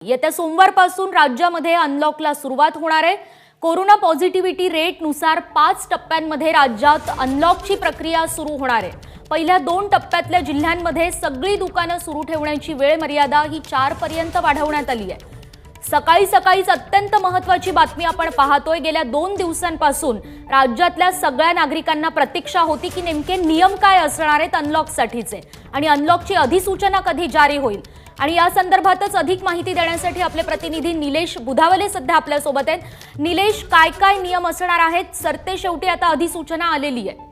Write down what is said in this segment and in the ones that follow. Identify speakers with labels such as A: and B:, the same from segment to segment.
A: येत्या सोमवारपासून राज्यामध्ये अनलॉकला सुरुवात होणार आहे। कोरोना पॉझिटिव्हिटी रेटनुसार 5 टप्प्यांमध्ये राज्यात अनलॉकची प्रक्रिया सुरू होणार आहे। पहिल्या 2 टप्प्यातल्या जिल्ह्यांमध्ये सगळी दुकानं सुरू ठेवण्याची वेळ मर्यादा ही 4 पर्यंत वाढवण्यात आली आहे। सकाळीच अत्यंत महत्त्वाची बातमी आपण पाहतोय। गेल्या 2 दिवसांपासून राज्यातल्या सगळ्या नागरिकांना प्रतीक्षा होती की नेमके नियम काय असणार आहेत अनलॉकसाठीचे आणि अनलॉकची अधिसूचना कधी जारी होईल। आणि या संदर्भातच अधिक माहिती देण्यासाठी आपले प्रतिनिधी निलेश बुधावले सध्या आपल्या सोबत आहेत। निलेश, काय काय नियम असणार आहेत? सरते शेवटी आता अधिसूचना आलेली आहे।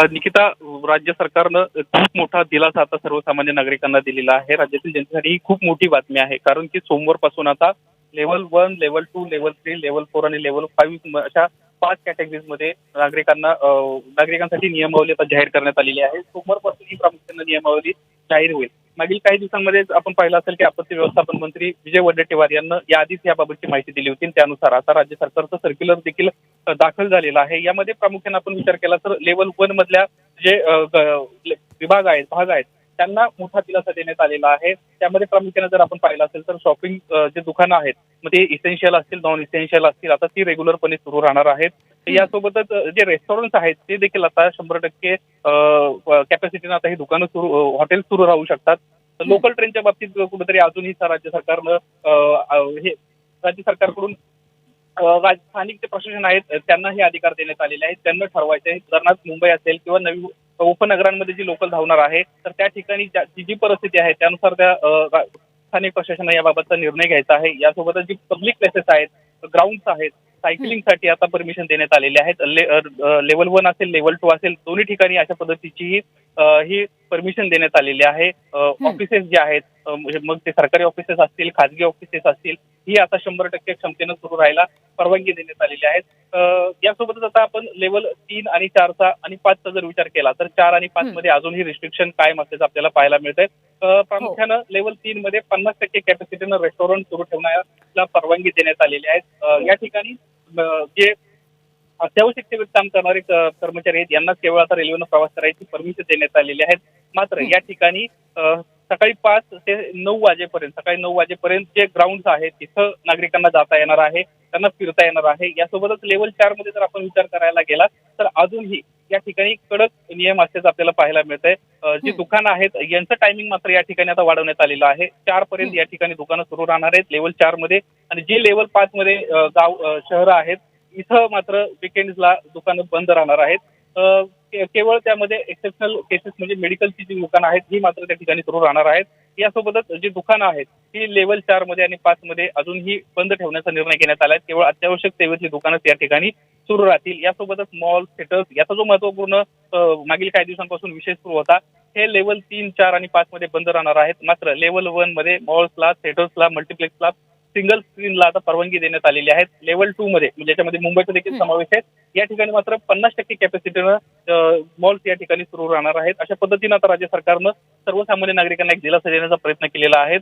B: निकिता, राज्य सरकारनं खूप मोठा दिलासा आता सर्वसामान्य नागरिकांना दिलेला आहे। राज्यातील जनतेसाठी ही खूप मोठी बातमी आहे, कारण की सोमवारपासून आता लेव्हल 1, लेव्हल 2, लेव्हल 3, लेव्हल 4 आणि लेव्हल 5 अशा 5 कॅटेगरीजमध्ये नागरिकांसाठी नियमावली आता जाहीर करण्यात आलेली आहे। सोमवारपासून ही प्रामुख्याने नियमावली जाहीर होईल। मागील काही दिवसांमध्ये आपण पाहिलं असेल की आपत्ती व्यवस्थापन मंत्री विजय वडेट्टीवार यांना याआधीच याबाबतची माहिती दिली होती। त्यानुसार आता राज्य सरकारचं सर्क्युलर देखील दाखल झालेला आहे। यामध्ये प्रामुख्याने आपण विचार केला तर लेव्हल 1 मधल्या जे भाग आहेत त्यांना मोठा दिलासा देण्यात आलेला आहे। त्यामध्ये प्रामुख्याने जर आपण पाहिलं असेल तर शॉपिंग जे दुकानं आहेत, मग ते इसेन्शियल असतील, नॉन इसेन्शियल असतील, आता ती रेग्युलरपणे सुरू राहणार आहेत। यासोबतच जे रेस्टॉरंट्स आहेत ते देखील आता 100% कॅपॅसिटीने आता ही दुकानं हॉटेल सुरू राहू शकतात। लोकल ट्रेनच्या बाबतीत कुठेतरी अजूनही राज्य सरकारकडून स्थानिक जे प्रशासन आहेत त्यांना हे अधिकार देण्यात आलेले आहेत। त्यांना ठरवायचे आहे, उदाहरणार्थ मुंबई असेल किंवा नवी उपनगरांमध्ये जी लोकल धावणार आहे तर त्या ठिकाणी जी परिस्थिती आहे त्यानुसार त्या स्थानिक प्रशासनाने याबाबतचा निर्णय घ्यायचा आहे। यासोबतच जी पब्लिक प्लेसेस आहेत, ग्राउंड्स आहेत, सायकलिंगसाठी आता परमिशन देण्यात आलेले आहेत। लेव्हल 1 असेल, लेव्हल 2 असेल, दोन्ही ठिकाणी अशा पद्धतीची ही परमिशन देण्यात आलेली आहे। ऑफिसेस जे आहेत, मग ते सरकारी ऑफिसेस असतील, खाजगी ऑफिसेस असतील, ही आता 100% क्षमतेनं सुरू राहायला परवानगी देण्यात आलेली आहे। यासोबतच आता आपण लेव्हल 3 आणि 4चा आणि 5चा जर विचार केला तर 4 आणि 5 मध्ये अजूनही रिस्ट्रिक्शन कायम असल्याचं आपल्याला पाहायला मिळतंय। प्रामुख्यानं लेव्हल 3 मध्ये 50% कॅपॅसिटीनं रेस्टॉरंट सुरू ठेवण्याला परवानगी देण्यात आलेली आहे। या ठिकाणी जे अत्यावश्यक सेवेत काम करणारे कर्मचारी आहेत यांना केवळ आता रेल्वेनं प्रवास करायची परमिशन देण्यात आलेली आहे। मात्र या ठिकाणी सकाळी 5 ते 9 वाजेपर्यंत जे ग्राउंड्स आहेत तिथं नागरिकांना जाता येणार आहे, त्यांना फिरता येणार आहे। यासोबतच लेव्हल 4 मध्ये जर आपण विचार करायला गेला तर अजूनही या ठिकाणी कडक नियम असल्याचं आपल्याला पाहायला मिळतंय। जी दुकानं आहेत यांचं टायमिंग मात्र या ठिकाणी आता वाढवण्यात आलेलं आहे। 4 पर्यंत या ठिकाणी दुकानं सुरू राहणार आहेत लेव्हल 4 मध्ये, आणि जे लेव्हल 5 मध्ये शहरं आहेत इथं मात्र विकेंड्सला दुकानं बंद राहणार आहेत। केवळ त्यामध्ये एक्सेप्शनल केसेस म्हणजे मेडिकलची जी दुकानं आहेत ही मात्र त्या ठिकाणी सुरू राहणार आहेत। यासोबतच जी दुकानं आहेत ती लेव्हल 4 मध्ये आणि 5 मध्ये अजूनही बंद ठेवण्याचा निर्णय घेण्यात आला आहे। केवळ अत्यावश्यक सेवेतली दुकानच या ठिकाणी सुरू राहतील। यासोबतच मॉल, थिएटर्स याचा जो महत्वपूर्ण मागील काही दिवसांपासून विषय सुरू होता, हे लेव्हल 3, 4 आणि 5 मध्ये बंद राहणार आहेत। मात्र लेव्हल 1 मध्ये मॉल्सला, थिएटर्सला, मल्टिप्लेक्सला, सिंगल स्क्रीनला आता परवानगी देण्यात आलेली आहे। लेव्हल 2 मध्ये म्हणजे याच्यामध्ये मुंबईचा देखील समावेश आहे। या ठिकाणी मात्र 50% कॅपॅसिटीनं मॉल्स या ठिकाणी सुरू राहणार आहेत। अशा पद्धतीनं आता राज्य सरकारनं सर्वसामान्य नागरिकांना एक दिलासा देण्याचा प्रयत्न केलेला आहे।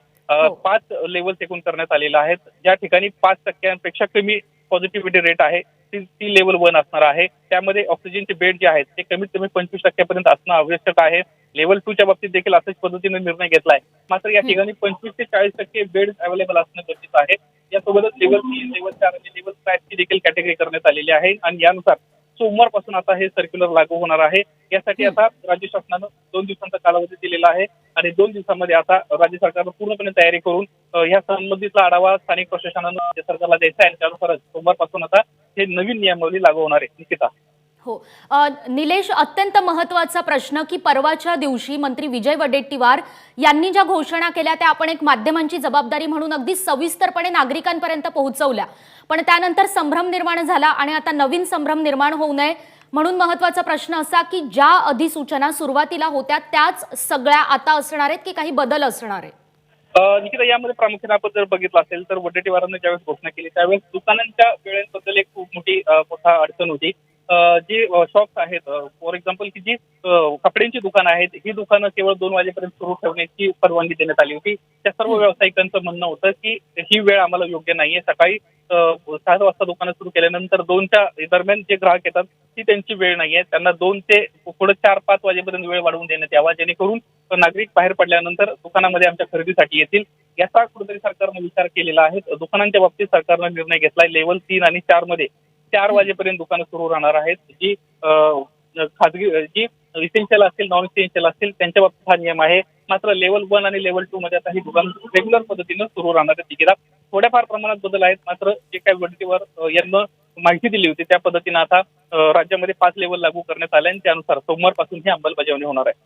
B: 5 लेव्हल एकूण करण्यात आलेले आहेत। ज्या ठिकाणी 5% कमी पॉझिटिव्हिटी रेट आहे ती लेव्हल 1 असणार आहे। त्यामध्ये ऑक्सिजनचे बेड जे आहेत ते कमीत कमी 25% पर्यंत असणं आवश्यक आहे। लेव्हल 2च्या बाबतीत देखील अशाच पद्धतीने निर्णय घेतला आहे। मात्र या ठिकाणी 25 ते 40% बेड अवेलेबल असणं गरजेचं आहे। यासोबतच लेव्हल 3, लेव्हल 4 आणि लेव्हल 5 ची देखील कॅटेगरी करण्यात आलेली आहे आणि यानुसार सोमवारपासून आता हे सर्क्युलर लागू होणार आहे। यासाठी आता राज्य शासनानं 2 दिवसांचा कालावधी दिलेला आहे आणि 2 दिवसांमध्ये आता राज्य सरकारनं पूर्णपणे तयारी करून या संबंधितला आढावा स्थानिक प्रशासनानं राज्य सरकारला द्यायचा आहे। त्यानुसार सोमवारपासून आता हे नवीन नियमावली लागू होणार आहे। निकिता,
A: हो, निलेश, अत्यंत महत्त्वाचा प्रश्न की परवाच्या दिवशी मंत्री विजय वडेट्टीवार यांनी ज्या घोषणा केल्या त्या आपण एक माध्यमांची जबाबदारी म्हणून अगदी सविस्तरपणे नागरिकांपर्यंत पोहोचवल्या, पण त्यानंतर संभ्रम निर्माण झाला आणि आता नवीन संभ्रम निर्माण होऊ नये म्हणून महत्त्वाचा प्रश्न असा की ज्या अधिसूचना सुरुवातीला होत्या त्याच सगळ्या आता असणार आहेत की काही बदल असणार आहेत?
B: निकिता, यामध्ये प्रामुख्याने आपण जर बघितलं असेल तर वडेट्टीवारांनी ज्यावेळेस घोषणा केली त्यावेळेस दुकानांच्या वेळेबद्दल एक खूप मोठा अडचण होती। जी शॉप्स आहेत, फॉर एक्झाम्पल की जी कपड्यांची दुकानं आहेत, ही दुकानं केवळ 2 वाजेपर्यंत सुरू ठेवण्याची परवानगी देण्यात आली होती. त्या सर्व
A: हं.
B: व्यावसायिकांचं म्हणणं होतं की ही वेळ आम्हाला योग्य नाहीये. सकाळी 7 वाजता दुकानं सुरू केल्यानंतर 2च्या दरम्यान जे ग्राहक येतात ती त्यांची वेळ नाहीये. त्यांना 2 ते पुढे 4-5 वाजेपर्यंत वेळ वाढवून देण्यात यावा, जेणेकरून नागरिक बाहेर पडल्यानंतर दुकानामध्ये आमच्या खरेदीसाठी येतील. याचा कुठेतरी सरकारनं विचार केलेला आहे. दुकानांच्या बाबतीत सरकारनं निर्णय घेतलाय. लेव्हल 3 आणि 4 मध्ये 4 वाजेपर्यंत दुकानं सुरू राहणार आहेत. जी खाजगी जी इसेन्शियल असतील, नॉन इसेन्शियल असतील त्यांच्या बाबतीत हा नियम आहे. मात्र लेव्हल 1 आणि लेव्हल 2 मध्ये आता ही दुकान रेग्युलर पद्धतीनं सुरू राहणार आहेत. तिकीटात थोड्याफार प्रमाणात बदल आहेत. मात्र जे काही वरतीवर यांना माहिती दिली होती त्या पद्धतीनं आता राज्यामध्ये 5 लेव्हल लागू करण्यात आले आणि त्यानुसार सोमवारपासून ही अंमलबजावणी होणार आहे.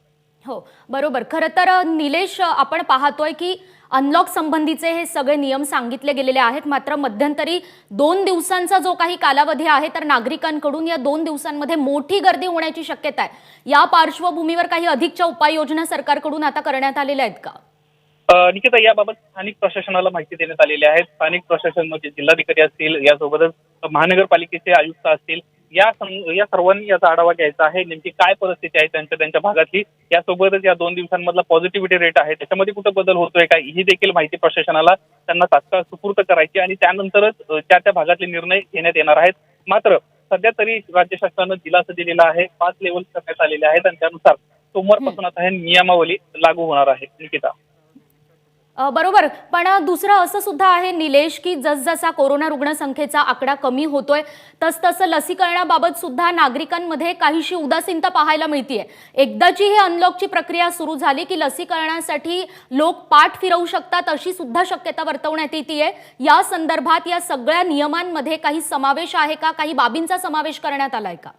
A: हो, बरोबर. खरं तर निलेश, आपण पाहतोय की अनलॉक संबंधीचे हे सगळे नियम सांगितले गेलेले आहेत. मात्र मध्यंतरी 2 दिवसांचा जो काही कालावधी आहे, तर नागरिकांकडून या 2 दिवसांमध्ये मोठी गर्दी होण्याची शक्यता आहे. या पार्श्वभूमीवर काही अधिकच्या उपाययोजना सरकारकडून आता करण्यात आलेल्या आहेत का?
B: निकिता, याबाबत स्थानिक प्रशासनाला माहिती देण्यात आलेली आहे. स्थानिक प्रशासन म्हणजे जिल्हाधिकारी असतील, यासोबतच महानगरपालिकेचे आयुक्त असतील, या सर्वांनी याचा आढावा घ्यायचा आहे. नेमकी काय परिस्थिती आहे त्यांच्या भागातली, यासोबतच या 2 दिवसांमधला पॉझिटिव्हिटी रेट आहे त्याच्यामध्ये कुठं बदल होतोय का, ही देखील माहिती प्रशासनाला त्यांना तात्काळ सुपूर्द करायची आणि त्यानंतरच त्या भागातले निर्णय घेण्यात येणार आहेत. मात्र सध्या तरी राज्य शासनानं दिलासा दिलेला आहे. 5 लेव्हल करण्यात आलेले आहेत आणि त्यानुसार सोमवारपासून आता ही नियमावली लागू होणार आहे. निकिता,
A: बरोबर. पण दुसरं असं सुद्धा आहे निलेश, की जसजसा कोरोना रुग्णसंख्येचा आकडा कमी होतोय तसतसं लसीकरणाबाबत सुद्धा नागरिकांमध्ये काहीशी उदासीनता पाहायला मिळतेय. एकदाची ही अनलॉकची प्रक्रिया सुरू झाली की लसीकरणासाठी लोक पाठ फिरवू शकतात अशी सुद्धा शक्यता वर्तवण्यात येतेय. या संदर्भात या सगळ्या नियमांमध्ये काही समावेश आहे का, काही बाबींचा समावेश करण्यात आलाय का?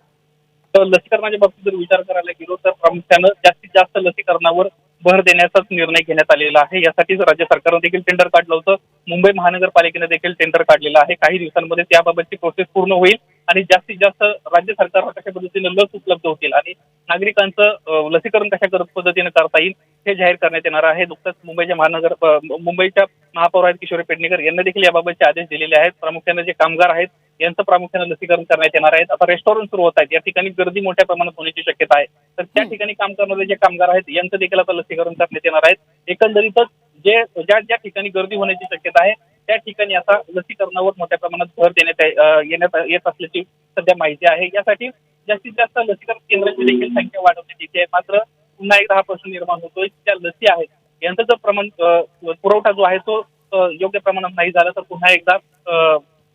B: तर लसीकरणाच्या बाबतीत जर विचार करायला गेलो तर प्रामुख्यानं जास्तीत जास्त लसीकरणावर भर देण्याचाच निर्णय घेण्यात आलेला आहे. यासाठीच राज्य सरकारनं देखील टेंडर काढलं होतं. मुंबई महानगरपालिकेने देखील टेंडर काढलेलं आहे. काही दिवसांमध्ये त्याबाबतची प्रोसेस पूर्ण होईल आणि जास्तीत जास्त राज्य सरकारला कशा पद्धतीने लस उपलब्ध होतील आणि नागरिकांचं लसीकरण कशा पद्धतीने करता येईल हे जाहीर करण्यात येणार आहे. नुकताच मुंबईच्या महापौर आहेत किशोरी पेडणेकर यांनी देखील याबाबतचे आदेश दिलेले आहेत. प्रामुख्याने जे कामगार आहेत यांचं प्रामुख्याने लसीकरण करण्यात येणार आहे. आता रेस्टॉरंट सुरू होत आहेत, या ठिकाणी गर्दी मोठ्या प्रमाणात होण्याची शक्यता आहे. तर त्या ठिकाणी काम करणारे जे कामगार आहेत यांचं देखील आता लसीकरण करण्यात येणार आहेत. एकंदरीतच ज्या ठिकाणी गर्दी होण्याची शक्यता आहे त्या ठिकाणी आता लसीकरणावर मोठ्या प्रमाणात भर देण्यात येत असल्याची सध्या माहिती आहे. यासाठी जास्तीत जास्त लसीकरण केंद्रांची देखील संख्या वाढवण्यात येते. मात्र पुन्हा एकदा हा प्रश्न निर्माण होतोय, ज्या लसी आहेत यांचा जर पुरवठा जो आहे तो योग्य प्रमाणात नाही झाला तर पुन्हा एकदा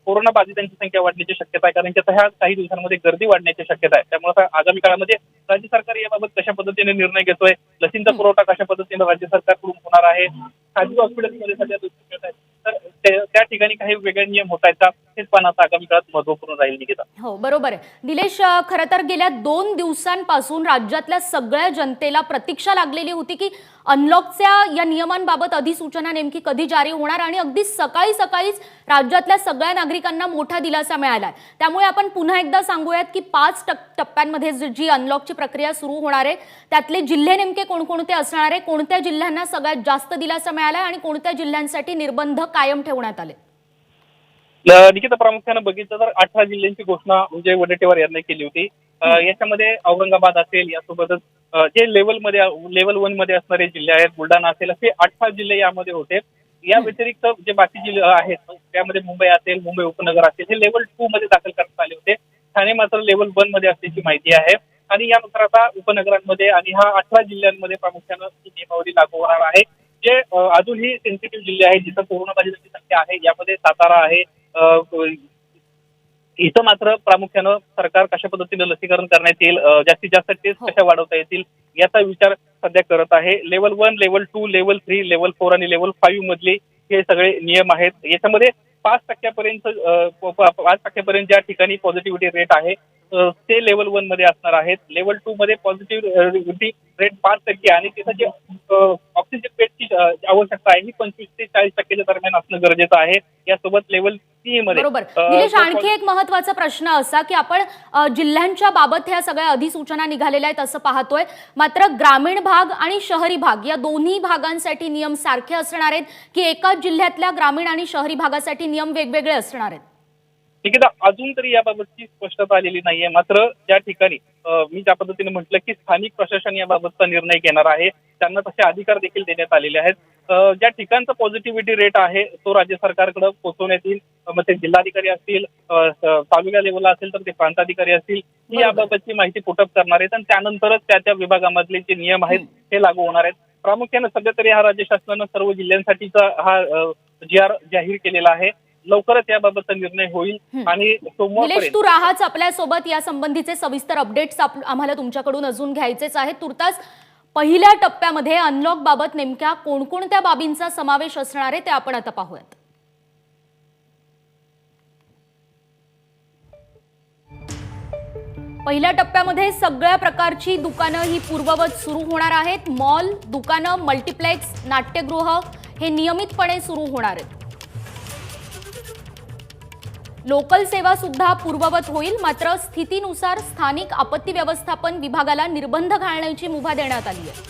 B: कोरोना बाधितांची संख्या वाढण्याची शक्यता आहे. कारण की आता ह्या काही दिवसांमध्ये गर्दी वाढण्याची शक्यता आहे. त्यामुळे आगामी काळामध्ये राज्य सरकार याबाबत कशा पद्धतीने निर्णय घेतोय, लसींचा पुरवठा कशा पद्धतीने राज्य सरकारकडून होणार आहे, खाजगी हॉस्पिटलमध्ये सध्या लसी मिळत आहेत, तर त्या ठिकाणी काही वेगळे नियम होत आहेत का, हेच पण आता आगामी काळात महत्वपूर्ण राहील. निकिता,
A: हो, बरोबर आहे निलेश. खरं तर गेल्या 2 दिवसांपासून राज्यातल्या सगळ्या जनतेला प्रतीक्षा लागलेली होती की अनलॉकच्या या नियमांबाबत अधिसूचना नेमकी कधी जारी होणार आणि अगदी सकाळी सकाळीच राज्यातल्या सगळ्या नागरिकांना मोठा दिलासा मिळालाय. त्यामुळे आपण पुन्हा एकदा सांगूयात की 5 टप्प्यांमध्ये जी अनलॉकची प्रक्रिया सुरू होणार आहे त्यातले जिल्हे नेमके कोणकोणते असणार आहे, कोणत्या जिल्ह्यांना सगळ्यात जास्त दिलासा मिळालाय आणि कोणत्या जिल्ह्यांसाठी निर्बंध कायम ठेवण्यात आले?
B: निकिता, प्रामुख्यानं बघितलं तर 18 जिल्ह्यांची घोषणा म्हणजे वडेट्टीवार यांनी केली होती. याच्यामध्ये औरंगाबाद असेल, यासोबतच जे लेव्हल 1 मध्ये असणारे जिल्हे आहेत, बुलढाणा असेल, असे 18 जिल्हे यामध्ये होते. या व्यतिरिक्त जे बाकी जिल्हे आहेत त्यामध्ये मुंबई असेल, मुंबई उपनगर असेल, हे लेव्हल 2 मध्ये दाखल करण्यात आले होते. ठाणे मात्र लेव्हल 1 मध्ये असल्याची माहिती आहे आणि यानुसार आता उपनगरांमध्ये आणि ह्या 18 जिल्ह्यांमध्ये प्रामुख्यानं ही नियमावली लागू होणार आहे. जे अजूनही सेन्सिटिव्ह जिल्हे आहेत जिथं कोरोनाबाधितांची संख्या आहे, यामध्ये सातारा आहे. इथं मात्र प्रामुख्यानं सरकार कशा पद्धतीने लसीकरण करण्यात येईल, जास्तीत जास्त टेस्ट कशा वाढवता येतील याचा विचार सध्या करत आहे. लेव्हल 1, लेव्हल 2, लेव्हल 3, लेव्हल 4 आणि लेव्हल 5 मधले हे सगळे नियम आहेत. याच्यामध्ये 5% ज्या ठिकाणी पॉझिटिव्हिटी रेट आहे ते लेव्हल 1 मध्ये असणार आहेत. लेव्हल 2 मध्ये पॉझिटिव्हिटी रेट 5% आणि तिथं जे ऑक्सिजन बेडची आवश्यकता आहे ही 25 ते 40% दरम्यान असणं गरजेचं आहे. यासोबत लेव्हल 3 मध्ये
A: बरोबर. निलेश, आणखी एक महत्त्वाचा प्रश्न असा की आपण जिल्ह्यांच्या बाबत ह्या सगळ्या अधिसूचना निघालेल्या आहेत असं पाहतोय, मात्र ग्रामीण भाग आणि शहरी भाग या दोन्ही भागांसाठी नियम सारखे असणार आहेत की एकाच जिल्ह्यातल्या ग्रामीण आणि शहरी भागासाठी नियम वेगवेगळे असणार आहेत?
B: निकिता, अजून तरी याबाबतची स्पष्टता आलेली नाहीये. मात्र ज्या ठिकाणी मी ज्या पद्धतीने म्हटलं की स्थानिक प्रशासन याबाबतचा निर्णय घेणार आहे, त्यांना तसे अधिकार देखील देण्यात आलेले आहेत. ज्या ठिकाणचा पॉझिटिव्हिटी रेट आहे तो राज्य सरकारकडे पोहोचवण्यात येईल. मग ते जिल्हाधिकारी असतील, तालुका लेव्हलला असेल तर ते प्रांताधिकारी असतील, ही
A: बरोबर.
B: याबाबतची माहिती पुटअप करणार आहेत आणि त्यानंतरच त्या विभागामधले जे नियम आहेत ते लागू होणार आहेत. प्रामुख्याने सध्या तरी हा राज्य शासनानं सर्व जिल्ह्यांसाठीचा हा GR जाहीर केलेला आहे. लवकरच याबाबतचा निर्णय होईल आणि
A: निलेश,
B: सोमवारपर्यंत
A: तू राहाच आपल्यासोबत. या संबंधीचे सविस्तर अपडेट्स आम्हाला तुमच्याकडून अजून घ्यायचेच आहेत. तुर्तास पहिल्या टप्प्यामध्ये अनलॉक बाबत नेमक्या कोणकोणत्या बाबींचा समावेश असणार आहे ते आपण आता पाहूयात. पहिल्या टप्प्यामध्ये सगळ्या प्रकारची दुकानं ही पूर्ववत सुरू होणार आहेत. मॉल, दुकानं, मल्टीप्लेक्स, नाट्यगृह हे नियमितपणे सुरू होणार आहेत. लोकल सेवा सुद्धा पूर्ववत होईल. मात्र स्थितीनुसार स्थानिक आपत्ती व्यवस्थापन विभागाला निर्बंध घालण्याची मुभा देण्यात आली आहे.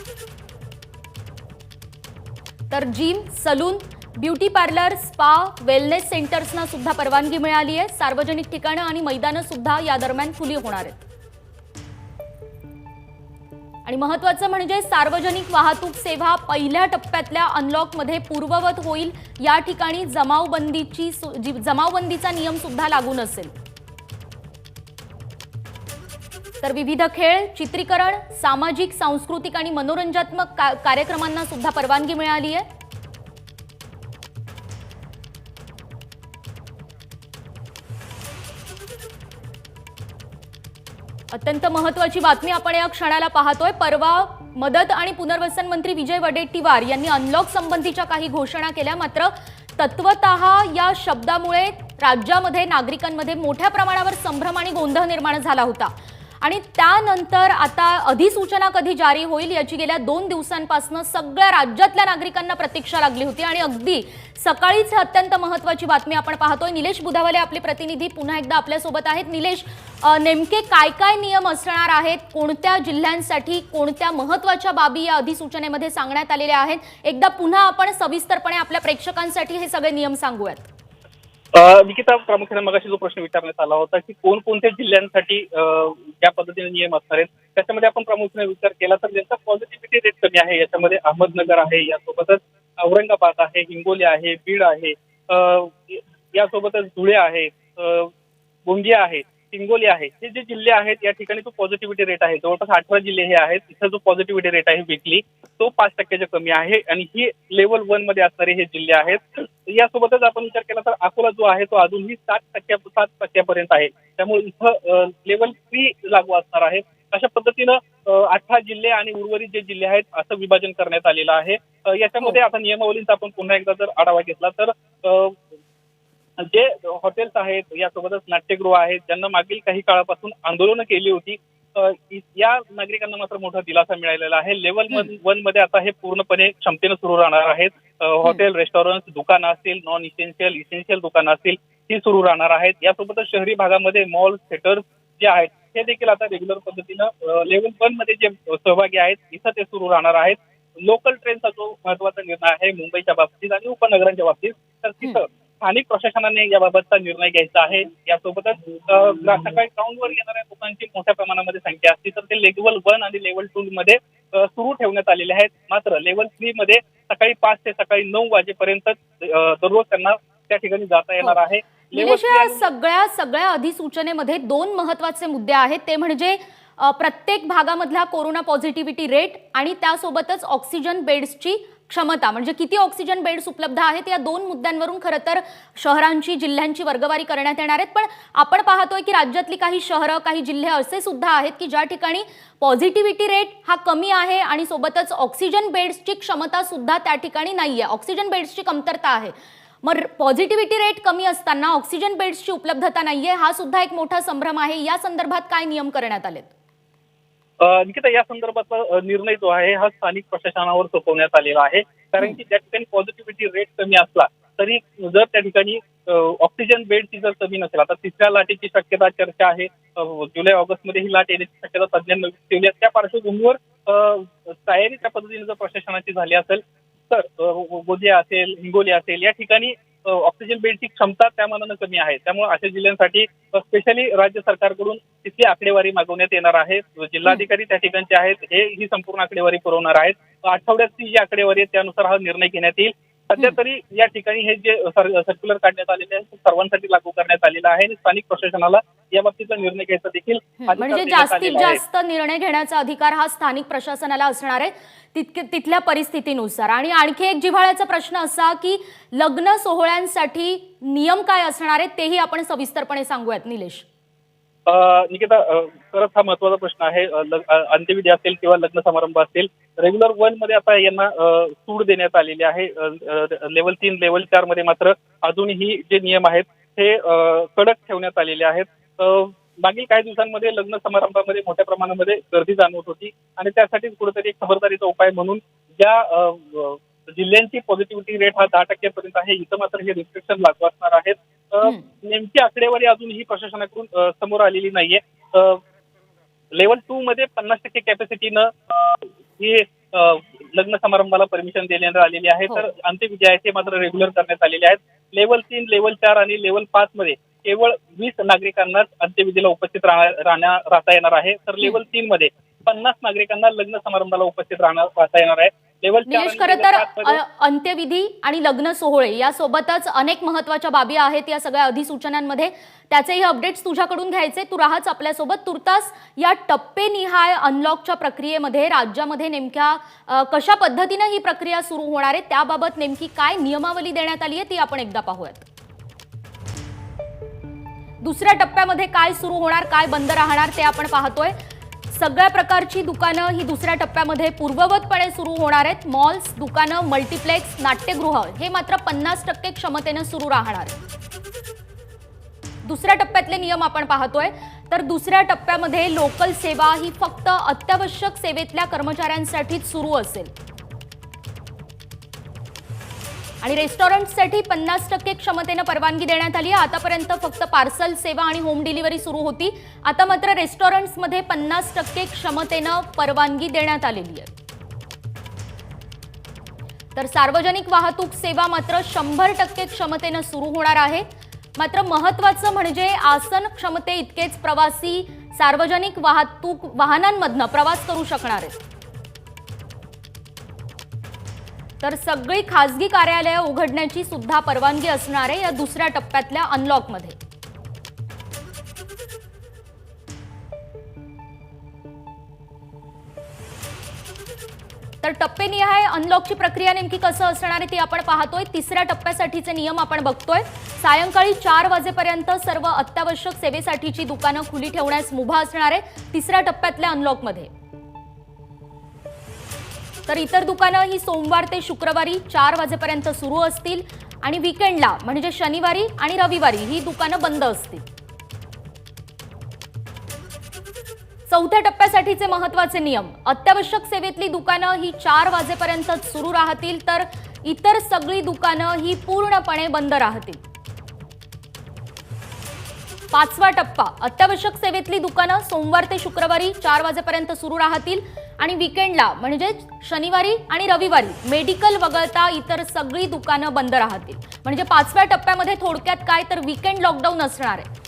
A: तर gym, salon, beauty parlour, spa, wellness सेंटर्सना सुद्धा परवानगी मिळाली आहे. सार्वजनिक ठिकाणं आणि मैदानं सुद्धा या दरम्यान खुली होणार आहेत. आणि महत्त्वाचं म्हणजे सार्वजनिक वाहतूक सेवा पहिल्या टप्प्यातल्या अनलॉकमध्ये पूर्ववत होईल. या ठिकाणी जमावबंदीचा नियम सुद्धा लागू नसेल. तर विविध खेळ, चित्रीकरण, सामाजिक, सांस्कृतिक आणि मनोरंजनात्मक कार्यक्रमांना सुद्धा परवानगी मिळाली आहे. अत्यंत महत्त्वाची बातमी आपण या क्षणाला पाहतोय. परवा मदत आणि पुनर्वसन मंत्री विजय वडेट्टीवार यांनी अनलॉक संबंधीच्या काही घोषणा केल्या. मात्र तत्वतः या शब्दामुळे राज्यामध्ये नागरिकांमध्ये मोठ्या प्रमाणावर संभ्रम आणि गोंधळ निर्माण झाला होता. आणि त्यानंतर आता अधिसूचना कधी जारी होईल याची गेल्या 2 दिवसांपासून सगळ्या राज्यातल्या नागरिकांना प्रतीक्षा लागली होती. आणि अगदी सकाळीच अत्यंत महत्त्वाची बातमी आपण पाहतोय. निलेश बुधावले आपले प्रतिनिधी पुन्हा एकदा आपल्यासोबत आहेत. निलेश, नेमके काय काय नियम असणार आहेत, कोणत्या जिल्ह्यांसाठी कोणत्या महत्त्वाच्या बाबी या अधिसूचनेमध्ये सांगण्यात आलेल्या आहेत? एकदा पुन्हा आपण सविस्तरपणे आपल्या प्रेक्षकांसाठी हे सगळे नियम सांगूयात.
B: निकिता, प्रामुख्याने मगाशी जो प्रश्न विचारण्यात आला होता की कोणकोणत्या जिल्ह्यांसाठी या पद्धतीने नियम असणार आहेत, त्याच्यामध्ये आपण प्रामुख्याने विचार केला तर ज्यांचा पॉझिटिव्हिटी रेट कमी आहे याच्यामध्ये अहमदनगर आहे, यासोबतच औरंगाबाद आहे, हिंगोली आहे, बीड आहे, यासोबतच धुळे आहे, गोंदिया आहे, हिंगोली आहे. हे जे जिल्हे आहेत या ठिकाणी जो पॉझिटिव्हिटी रेट आहे जवळपास 18 जिल्हे हे आहेत. इथं जो पॉझिटिव्हिटी रेट आहे वीकली तो 5% कमी आहे आणि ही लेवल 1 मध्ये असणारे हे जिल्हे आहेत. यासोबतच आपण विचार केला तर अकोला जो आहे तो अजूनही 7% आहे. त्यामुळे इथं लेवल 3 लागू असणार आहे. अशा पद्धतीनं 18 जिल्हे आणि उर्वरित जे जिल्हे आहेत असं विभाजन करण्यात आलेलं आहे. याच्यामध्ये आता नियमावलींचा आपण पुन्हा एकदा जर आढावा घेतला तर जे हॉटेल्स आहेत, यासोबतच नाट्यगृह आहेत, ज्यांना मागील काही काळापासून आंदोलनं केली होती, या नागरिकांना मात्र मोठा दिलासा मिळालेला आहे. लेवल 1 मध्ये आता हे पूर्णपणे क्षमतेनं सुरू राहणार आहेत. हॉटेल, रेस्टॉरंट, दुकानं असतील, नॉन इसेन्शियल, इसेन्शियल दुकानं असतील, ही सुरू राहणार आहेत. यासोबतच शहरी भागामध्ये मॉल, थिएटर्स जे आहेत हे देखील आता रेग्युलर पद्धतीनं लेवल 1 मध्ये जे सहभागी आहेत इथं ते सुरू राहणार आहेत. लोकल ट्रेनचा जो महत्वाचा निर्णय आहे मुंबईच्या बाबतीत आणि उपनगरांच्या बाबतीत, तर तिथं स्थानिक प्रशासनाने याबाबतचा निर्णय घ्यायचा आहे. यासोबतच सकाळी ग्राउंडवर येणाऱ्या लोकांची मोठ्या प्रमाणामध्ये संख्या असते तर ते लेवल 1 आणि लेवल 2 मध्ये सुरू ठेवण्यात आलेले आहेत. मात्र लेवल 3 मध्ये सकाळी 5 ते सकाळी 9 वाजेपर्यंत दररोज त्यांना त्या ठिकाणी जाता येणार आहे.
A: सगळ्या अधिसूचनेमध्ये 2 महत्त्वाचे मुद्दे आहेत. ते म्हणजे प्रत्येक भागामधला कोरोना पॉझिटिव्हिटी रेट आणि त्यासोबतच ऑक्सिजन बेड्सची क्षमता, म्हणजे किती ऑक्सिजन बेड्स उपलब्ध आहेत. या 2 मुद्द्यांवरून खरं तर शहरांची, जिल्ह्यांची वर्गवारी करण्यात येणार आहेत. पण आपण पाहतोय की राज्यातली काही शहरं, काही जिल्हे असे सुद्धा आहेत की ज्या ठिकाणी पॉझिटिव्हिटी रेट हा कमी आहे आणि सोबतच ऑक्सिजन बेड्सची क्षमता सुद्धा त्या ठिकाणी नाहीये. ऑक्सिजन बेड्सची कमतरता आहे. मग पॉझिटिव्हिटी रेट कमी असताना ऑक्सिजन बेड्सची उपलब्धता नाहीये, हा सुद्धा एक मोठा संभ्रम आहे. या संदर्भात काय नियम करण्यात आलेत?
B: निकिता, या संदर्भातला निर्णय जो आहे हा स्थानिक प्रशासनावर सोपवण्यात आलेला आहे. कारण की त्या ठिकाणी पॉझिटिव्हिटी रेट कमी असला तरी जर त्या ठिकाणी ऑक्सिजन बेडची जर कमी नसेल, आता 3ऱ्या लाटेची शक्यता चर्चा आहे. जुलै ऑगस्ट मध्ये ही लाट येण्याची शक्यता तज्ज्ञांनी ठेवली आहे. त्या पार्श्वभूमीवर तयारी त्या पद्धतीने जर प्रशासनाची झाली असेल तर गोंदिया असेल, हिंगोली असेल, या ठिकाणी ऑक्सिजन बेडची क्षमता त्या मानानं कमी आहे. त्यामुळे अशा जिल्ह्यांसाठी स्पेशली राज्य सरकारकडून तिथली आकडेवारी मागवण्यात येणार आहे. जिल्हाधिकारी त्या ठिकाणचे आहेत, हे ही संपूर्ण आकडेवारी पुरवणार आहेत. आठवड्याची जी आकडेवारी आहे त्यानुसार हा निर्णय घेण्यात येईल. सध्या तरी या ठिकाणी हे जे सर्क्युलर काढण्यात आलेले आहे सर्वांसाठी लागू करण्यात आलेलं आहे आणि स्थानिक प्रशासनाला या बाबतीचा निर्णय घ्यायचा देखील
A: म्हणजे जास्तीत जास्त निर्णय घेण्याचा अधिकार हा स्थानिक प्रशासनाला असणार आहे तिथल्या परिस्थितीनुसार. आणि आणखी एक जिव्हाळ्याचा प्रश्न असा की लग्न सोहळ्यांसाठी नियम काय असणार आहेत तेही आपण सविस्तरपणे सांगूयात निलेश.
B: निकिता, खरंच हा महत्वाचा प्रश्न आहे. अंत्यविधी असेल किंवा लग्न समारंभ असतील, रेग्युलर 1 मध्ये आता यांना सूट देण्यात आलेली आहे. लेवल 3 लेवल 4 मध्ये मात्र अजूनही जे नियम आहेत हे कडक ठेवण्यात आलेले आहेत. मागील काही दिवसांमध्ये लग्न समारंभामध्ये मोठ्या प्रमाणामध्ये गर्दी जाणवत होती आणि त्यासाठीच कुठेतरी एक खबरदारीचा उपाय म्हणून ज्या जिल्ह्यांची पॉझिटिव्हिटी रेट हा 10% पर्यंत आहे, इथं मात्र हे रिस्ट्रिक्शन लागू असणार आहेत. नेमकी आकडेवारी अजूनही प्रशासनाकडून समोर आलेली नाहीये. लेवल 2 मध्ये 50% कॅपॅसिटीनं ही लग्न समारंभाला परमिशन देण्यात आलेली आहे. तर अंत्यविधी आहे ते मात्र रेग्युलर करण्यात आलेले आहेत. लेवल 3 लेवल 4 आणि लेवल 5 मध्ये केवळ 20 नागरिकांनाच अंत्यविधीला उपस्थित राहता येणार आहे. तर लेवल 3 मध्ये 50 नागरिकांना लग्न समारंभाला उपस्थित राहता येणार आहे.
A: निलेश, खरं तर अंत्यविधी आणि लग्न सोहळे यासोबतच अनेक महत्वाच्या बाबी आहेत या सगळ्या अधिसूचनांमध्ये. त्याचेही अपडेट्स तुझ्याकडून घ्यायचे. तू राहाच आपल्यासोबत. तुर्तास या टप्पेनिहाय अनलॉकच्या प्रक्रियेमध्ये राज्यामध्ये नेमक्या कशा पद्धतीनं ही प्रक्रिया सुरू होणार आहे, त्याबाबत नेमकी काय नियमावली देण्यात आली आहे ती आपण एकदा पाहूयात. दुसऱ्या टप्प्यामध्ये काय सुरू होणार, काय बंद राहणार ते आपण पाहतोय. सगळ्या प्रकारची दुकानं ही दुसऱ्या टप्प्यामध्ये पूर्ववतपणे सुरू होणार आहेत. मॉल्स, दुकानं, मल्टीप्लेक्स, नाट्यगृह हे मात्र 50% क्षमतेनं सुरू राहणार. दुसऱ्या टप्प्यातले नियम आपण पाहतोय. तर दुसऱ्या टप्प्यामध्ये लोकल सेवा ही फक्त अत्यावश्यक सेवेतल्या कर्मचाऱ्यांसाठीच सुरू असेल आणि रेस्टॉरंटसाठी 50% क्षमतेनं परवानगी देण्यात आली आहे. आतापर्यंत फक्त पार्सल सेवा आणि होम डिलिव्हरी सुरू होती. आता मात्र रेस्टॉरंट्समध्ये 50% क्षमतेनं परवानगी देण्यात आलेली आहे. तर सार्वजनिक वाहतूक सेवा मात्र 100% क्षमतेनं सुरू होणार आहे. मात्र महत्त्वाचं म्हणजे आसन क्षमते इतकेच प्रवासी सार्वजनिक वाहतूक वाहनांमधनं प्रवास करू शकणार आहेत. तर सगळी खासगी कार्यालयं उघडण्याची सुद्धा परवानगी असणार आहे या दुसऱ्या टप्प्यातल्या अनलॉकमध्ये. तर टप्पेनिहाय अनलॉकची प्रक्रिया नेमकी कसं असणार आहे ती आपण पाहतोय. तिसऱ्या टप्प्यासाठीचे नियम आपण बघतोय. सायंकाळी 4 वाजेपर्यंत सर्व अत्यावश्यक सेवेसाठीची दुकानं खुली ठेवण्यास मुभा असणार आहे तिसऱ्या टप्प्यातल्या अनलॉकमध्ये. तर इतर दुकानं ही सोमवार ते शुक्रवारी 4 वाजेपर्यंत सुरू असतील आणि वीकेंडला म्हणजे शनिवारी आणि रविवारी ही दुकानं बंद असतील. चौथ्या टप्प्यासाठीचे महत्त्वाचे नियम. अत्यावश्यक सेवेतली दुकानं ही 4 वाजेपर्यंत सुरू राहतील तर इतर सगळी दुकानं ही पूर्णपणे बंद राहतील. पाचवा टप्पा. अत्यावश्यक सेवेतली दुकानं सोमवार ते शुक्रवारी 4 वाजेपर्यंत सुरू राहतील आणि वीकेंडला म्हणजे शनिवारी आणि रविवारी मेडिकल वगळता इतर सगळी दुकानं बंद राहतील. म्हणजे 5व्या टप्प्यामध्ये थोडक्यात काय तर वीकेंड लॉकडाऊन असणार आहे.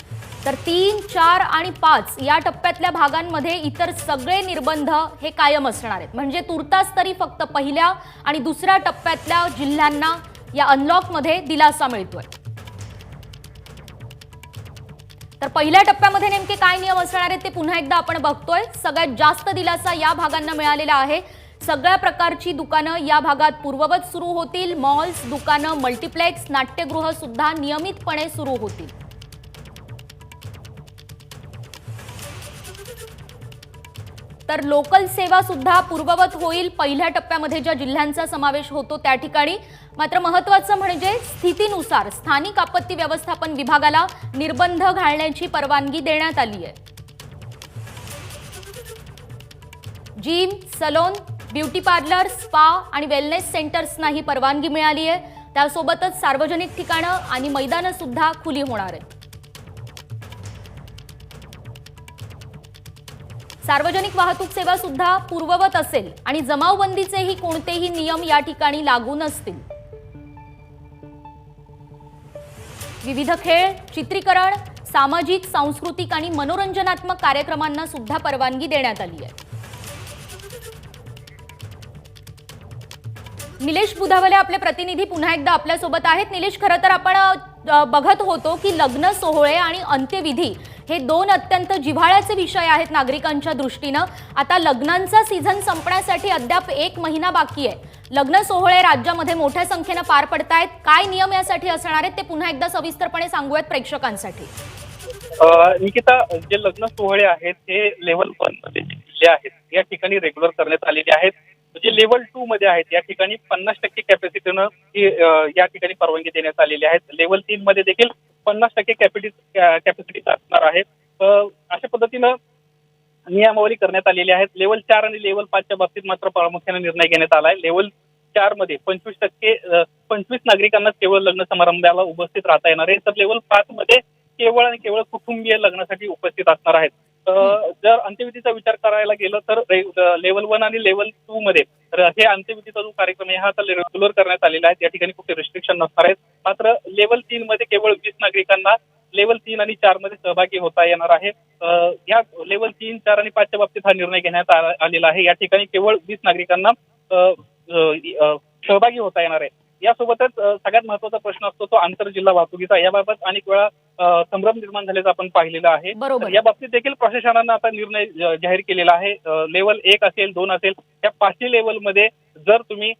A: तर 3, 4 आणि 5 या टप्प्यातल्या भागांमध्ये इतर सगळे निर्बंध हे कायम असणार आहेत. म्हणजे तुर्तास तरी फक्त पहिल्या आणि दुसऱ्या टप्प्यातल्या जिल्ह्यांना या अनलॉकमध्ये दिलासा मिळतोय. तर पहिल्या टप्प्यामध्ये नेमके काय नियम असणार आहेत ते पुन्हा एकदा आपण बघतोय. सगळ्यात जास्त दिलासा या भागांना मिळालेला आहे. सगळ्या प्रकारची दुकानं या भागात पूर्ववत सुरू होतील. मॉल्स, दुकानं, मल्टीप्लेक्स, नाट्यगृह सुद्धा नियमितपणे सुरू होतील. तर लोकल सेवा सुद्धा पूर्ववत होईल पहिल्या टप्प्यामध्ये ज्या जिल्ह्यांचा समावेश होतो त्या ठिकाणी. मात्र महत्त्वाचं म्हणजे स्थितीनुसार स्थानिक आपत्ती व्यवस्थापन विभागाला निर्बंध घालण्याची परवानगी देण्यात आली आहे. Gym, salon, beauty parlour, spa आणि वेलनेस सेंटर्सना ही परवानगी मिळाली आहे. त्यासोबतच सार्वजनिक ठिकाणं आणि मैदानं सुद्धा खुली होणार आहेत. सार्वजनिक वाहतूक सेवा सुद्धा पूर्ववत असेल आणि जमावबंदीचेही कोणतेही नियम या ठिकाणी लागू नसतील. विविध खेळ, चित्रीकरण, सामाजिक, सांस्कृतिक आणि मनोरंजनात्मक कार्यक्रमांना सुद्धा परवानगी देण्यात आली आहे. निलेश बुधावले आपले प्रतिनिधी पुन्हा एकदा आपल्यासोबत आहेत. निलेश, खरं तर आपण बघत होतो की लग्न सोहळे आणि अंत्यविधी हे दोन अत्यंत जिव्हाळ्याचे विषय आहेत नागरिकांच्या दृष्टीनं. आता लग्नांचा सीझन संपण्यासाठी अद्याप 1 महिना बाकी आहे. लग्न सोहळे राज्यामध्ये मोठ्या संख्येनं पार पडतायत. काय नियम यासाठी असणार आहेत ते पुन्हा एकदा सविस्तरपणे सांगूयात प्रेक्षकांसाठी.
B: निकिता, जे लग्न सोहळे आहेत ते लेव्हल 1 मध्ये जिल्हे आहेत या ठिकाणी रेग्युलर करण्यात आलेले आहेत. जे लेव्हल 2 मध्ये आहेत या ठिकाणी 50% कॅपॅसिटीनं या ठिकाणी परवानगी देण्यात आलेली आहे. लेव्हल 3 मध्ये देखील 50% कॅपॅसिटी असणार आहे. अशा पद्धतीनं नियमावली करण्यात आलेली आहेत. लेव्हल 4 आणि लेव्हल 5च्या बाबतीत मात्र प्रामुख्याने निर्णय घेण्यात आला आहे. लेव्हल 4 मध्ये 25% नागरिकांना केवळ लग्न समारंभाला उपस्थित राहता येणार आहे, तर लेव्हल 5 मध्ये केवळ आणि केवळ कुटुंबीय लग्नासाठी उपस्थित असणार आहेत. जर अंत्यविधीचा विचार करायला गेलं तर लेव्हल 1 आणि लेव्हल 2 मध्ये हे अंत्यविधीचा जो कार्यक्रम आहे हा आता रेग्युलर करण्यात आलेला आहे. या ठिकाणी कुठे रिस्ट्रिक्शन नसणार आहेत. मात्र लेव्हल 3 मध्ये केवळ 20 नागरिकांना लेव्हल 3 आणि 4 मध्ये सहभागी होता येणार आहे. या लेव्हल 3, 4 आणि 5च्या बाबतीत हा निर्णय घेण्यात आलेला आहे. या ठिकाणी केवळ 20 नागरिकांना सहभागी होता येणार आहे. यासोबतच सगळ्यात महत्त्वाचा प्रश्न असतो तो आंतरजिल्हा वाहतुकीचा. याबाबत अनेक वेळा संभ्रम निर्माण झाल्याचं आपण पाहिलेलं आहे. या बाबतीत देखील प्रशासनानं आता निर्णय जाहीर केलेला आहे. लेव्हल 1 असेल, 2 असेल, या 5ही लेव्हलमध्ये जर तुम्ही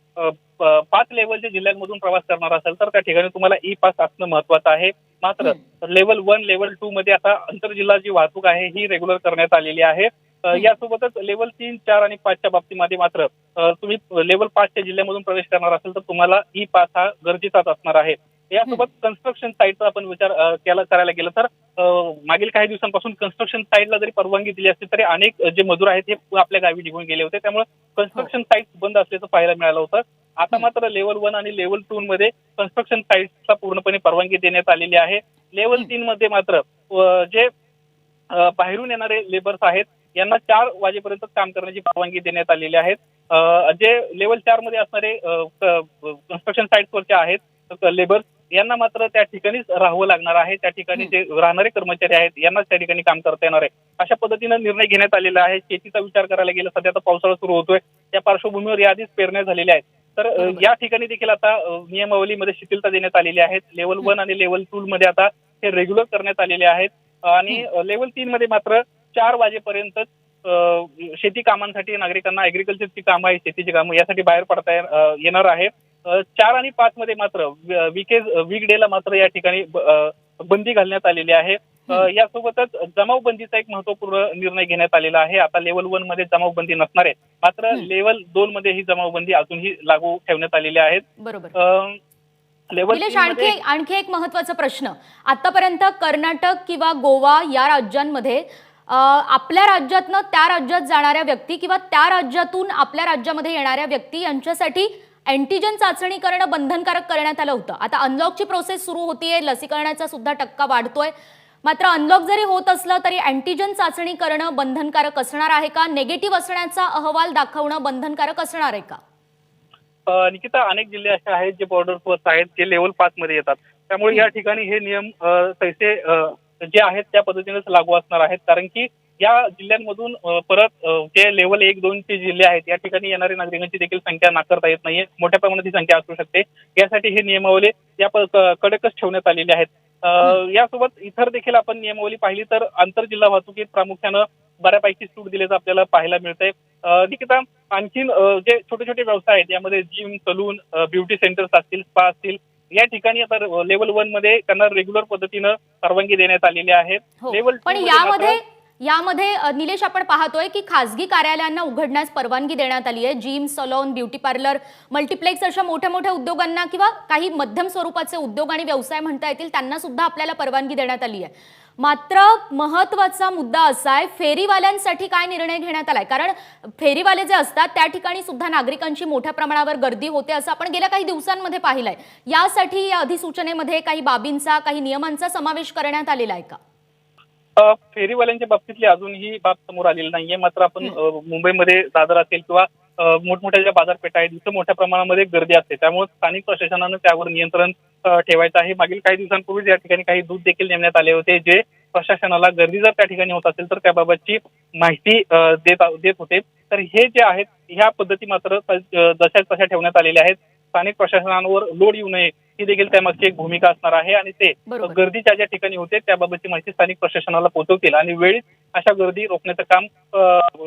B: 5 लेव्हलच्या जिल्ह्यांमधून प्रवास करणार असाल तर त्या ठिकाणी तुम्हाला ई पास असणं महत्वाचं आहे. मात्र लेव्हल 1, लेव्हल 2 मध्ये आता आंतरजिल्हा जी वाहतूक आहे ही रेग्युलर करण्यात आलेली आहे. यासोबतच लेव्हल 3, 4 आणि 5च्या बाबतीमध्ये मात्र तुम्ही लेव्हल 5च्या जिल्ह्यामधून प्रवेश करणार असेल तर तुम्हाला ई पास हा गरजेचाच असणार आहे. यासोबत कन्स्ट्रक्शन साईटचा आपण विचार करायला गेलं तर मागील काही दिवसांपासून कन्स्ट्रक्शन साईटला जरी परवानगी दिली असती तरी अनेक जे मजूर आहेत हे आपल्या गावी निघून गेले होते. त्यामुळे कन्स्ट्रक्शन साईट बंद असल्याचं पाहायला मिळालं होतं. आता मात्र लेव्हल 1 आणि लेव्हल 2 मध्ये कन्स्ट्रक्शन साईटला पूर्णपणे परवानगी देण्यात आलेली आहे. लेव्हल 3 मध्ये मात्र जे बाहेरून येणारे लेबर्स आहेत यांना 4 वाजेपर्यंत काम करण्याची परवानगी देण्यात आलेली आहे. जे लेव्हल 4 मध्ये असणारे कन्स्ट्रक्शन साईट्सवरचे आहेत लेबर्स यांना मात्र त्या ठिकाणीच राहावं लागणार आहे. त्या ठिकाणी जे राहणारे कर्मचारी आहेत यांनाच त्या ठिकाणी काम करता येणार आहे. अशा पद्धतीनं निर्णय घेण्यात आलेला आहे. शेतीचा विचार करायला गेला सध्या आता पावसाळा सुरू होतोय. या पार्श्वभूमीवर या आधीच पेरण्या झालेल्या आहेत. तर या ठिकाणी देखील आता नियमावलीमध्ये शिथिलता देण्यात आलेली आहे. लेव्हल 1 आणि लेव्हल 2 मध्ये आता हे रेग्युलर करण्यात आलेले आहेत आणि लेव्हल 3 मध्ये मात्र 4 वाजेपर्यंत शेती कामांसाठी नागरिकांना ऍग्रिकल्चरची कामं आहे, शेतीची कामं यासाठी बाहेर पडता येणार आहे. 4 आणि 5 मध्ये मात्र वीकडेला मात्र या ठिकाणी बंदी घालण्यात आलेली आहे. यासोबतच जमावबंदीचा एक महत्वपूर्ण निर्णय घेण्यात आलेला आहे. आता लेव्हल 1 मध्ये जमावबंदी नसणार आहे, मात्र लेव्हल 2 मध्ये ही जमावबंदी अजूनही लागू ठेवण्यात आलेली आहे.
A: बरोबर. निलेश, आणखी एक महत्वाचा प्रश्न. आतापर्यंत कर्नाटक किंवा गोवा या राज्यांमध्ये आपल्या राज्यातनं त्या राज्यात जाणाऱ्या व्यक्ती किंवा त्या राज्यातून आपल्या राज्यामध्ये येणाऱ्या व्यक्ती यांच्यासाठी अँटीजन चाचणी करणं बंधनकारक करण्यात आलं होतं. आता अनलॉकची प्रोसेस सुरू होतीये, लसीकरणाचा सुद्धा टक्का वाढतोय. मात्र अनलॉक जरी होत असलं तरी अँटीजन चाचणी करणं बंधनकारक असणार आहे का? नेगेटिव्ह असण्याचा अहवाल दाखवणं बंधनकारक असणार आहे का?
B: निकिता, अनेक जिल्हे असे आहेत जे बॉर्डरवर आहेत जे लेव्हल 5 मध्ये येतात. त्यामुळे या ठिकाणी हे नियम तसे जे आहेत त्या पद्धतीनेच लागू असणार आहेत. कारण की या जिल्ह्यांमधून परत जे लेव्हल 1, 2 चे जिल्हे आहेत या ठिकाणी येणाऱ्या नागरिकांची देखील संख्या नाकारता येत नाहीये. मोठ्या प्रमाणात ही संख्या असू शकते. यासाठी हे नियमावली या कडकच ठेवण्यात आलेले आहेत. यासोबत इतर देखील आपण नियमावली पाहिली तर आंतरजिल्हा वाहतुकीत प्रामुख्यानं बऱ्यापैकी सूट दिल्याचं आपल्याला पाहायला मिळतंय. निकिता, आणखीन जे छोटे छोटे व्यवसाय आहेत यामध्ये जिम, सलून, ब्युटी सेंटर्स असतील, स्पा असतील या ठिकाणी आता लेव्हल 1 मध्ये त्यांना रेग्युलर पद्धतीनं परवानगी देण्यात आलेली आहे. लेव्हल 2
A: पण यामध्ये निलेश आपण पाहतोय की खासगी कार्यालयांना उघडण्यास परवानगी देण्यात आली आहे. Gym, salon, beauty parlour, multiplex अशा मोठ्या मोठ्या उद्योगांना किंवा काही मध्यम स्वरूपाचे उद्योग आणि व्यवसाय म्हणता येतील त्यांना सुद्धा आपल्याला परवानगी देण्यात आली आहे. मात्र महत्त्वाचा मुद्दा असा आहे, फेरीवाल्यांसाठी काय निर्णय घेण्यात आलाय? कारण फेरीवाले जे असतात त्या ठिकाणी सुद्धा नागरिकांची मोठ्या प्रमाणावर गर्दी होते असं आपण गेल्या काही दिवसांमध्ये पाहिलंय. यासाठी या अधिसूचनेमध्ये काही बाबींचा, काही नियमांचा समावेश करण्यात आलेला आहे का?
B: फेरीवाल्यांच्या बाबतीतली अजूनही बाब समोर आलेली नाहीये. मात्र आपण मुंबईमध्ये दादर असेल किंवा मोठमोठ्या ज्या बाजारपेठा आहेत तिथं मोठ्या प्रमाणामध्ये गर्दी असते, त्यामुळे स्थानिक प्रशासनानं त्यावर नियंत्रण ठेवायचं आहे. मागील काही दिवसांपूर्वी या ठिकाणी काही दूत देखील नेमण्यात आले होते, जे प्रशासनाला गर्दी जर त्या ठिकाणी होत असेल तर त्याबाबतची माहिती देत होते. तर हे जे आहेत ह्या पद्धती मात्र जशा तशा ठेवण्यात आलेल्या आहेत. स्थानिक प्रशासनावर लोड येऊ नये ही देखील त्यामागची एक भूमिका असणार आहे आणि ते गर्दीच्या ज्या ठिकाणी होते त्याबाबतची माहिती स्थानिक प्रशासनाला पोहोचवतील आणि वेळीच अशा गर्दी रोखण्याचं काम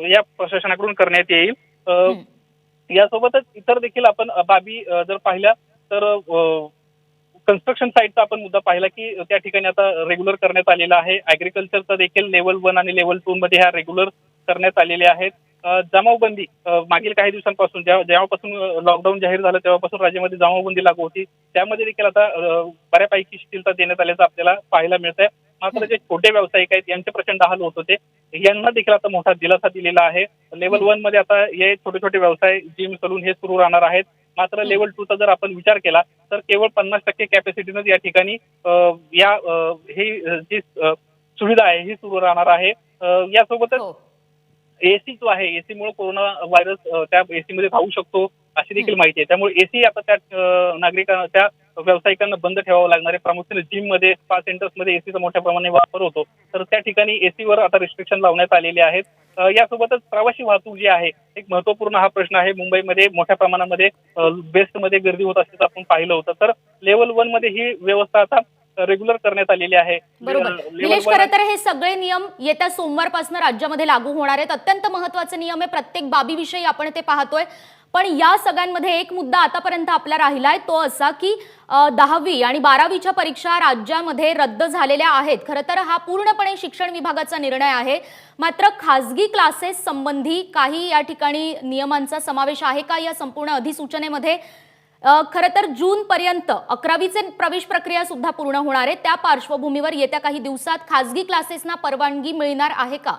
B: या प्रशासनाकडून करण्यात येईल. यासोबतच इतर देखील आपण बाबी जर पाहिल्या तर कन्स्ट्रक्शन साईटचा आपण मुद्दा पाहिला की त्या ठिकाणी आता रेग्युलर करण्यात आलेला आहे. ऍग्रिकल्चरचा देखील लेवल 1 आणि लेवल 2 मध्ये ह्या रेग्युलर करण्यात आलेले आहेत. जमावबंदी मागील काही दिवसांपासून जेव्हापासून लॉकडाऊन जाहीर झालं तेव्हापासून राज्यामध्ये जमावबंदी लागू होती, त्यामध्ये देखील आता बऱ्यापैकी शिथिलता देण्यात आल्याचं आपल्याला पाहायला मिळत आहे. मात्र जे छोटे व्यावसायिक आहेत यांचे प्रचंड हाल होत होते, यांना देखील आता मोठा दिलासा दिलेला आहे. लेवल 1 मध्ये आता हे छोटे छोटे व्यवसाय जिम सलून हे सुरू राहणार आहेत. मात्र लेवल 2 चा जर आपण विचार केला तर केवळ 50% कॅपॅसिटीनच या ठिकाणी ही जी सुविधा आहे ही सुरू राहणार आहे. यासोबतच एसी जो आहे, एसी मुळे कोरोना व्हायरस त्या एसी मध्ये राहू शकतो अशी देखील माहिती आहे. त्यामुळे एसी आता त्या नागरिकांना त्या व्यावसायिकांना बंद ठेवावं लागणार आहे. प्रामुख्याने जिम मध्ये स्पा सेंटर्स मध्ये एसीचा मोठ्या प्रमाणात वापर होतो, तर त्या ठिकाणी एसीवर आता रिस्ट्रिक्शन लावण्यात आलेले आहेत. यासोबतच प्रवासी वाहतूक जी आहे एक महत्वपूर्ण हा प्रश्न आहे. मुंबईमध्ये मोठ्या प्रमाणामध्ये बेस्टमध्ये गर्दी होत असल्याचं आपण पाहिलं होतं, तर लेवल 1 मध्ये ही व्यवस्था आता रेग्युलर करण्यात आलेली आहे.
A: बरोबर निलेश, खरं तर हे सगळे नियम येत्या सोमवारपासून राज्यामध्ये लागू होणार आहेत. अत्यंत महत्त्वाचे नियम आहे, प्रत्येक बाबीविषयी आपण ते पाहतोय. पण या सगळ्यांमध्ये एक मुद्दा आतापर्यंत आपला राहिलाय तो असा की 10वी आणि 12वीच्या परीक्षा राज्यामध्ये रद्द झालेल्या आहेत. खरं तर हा पूर्णपणे शिक्षण विभागाचा निर्णय आहे. मात्र खासगी क्लासेस संबंधी काही या ठिकाणी नियमांचा समावेश आहे का या संपूर्ण अधिसूचनेमध्ये? खरं तर जून पर्यंत 11वीचे प्रवेश प्रक्रिया सुद्धा पूर्ण होणार आहे. त्या पार्श्वभूमीवर येत्या काही दिवसात खासगी क्लासेसना परवानगी मिळणार आहे का?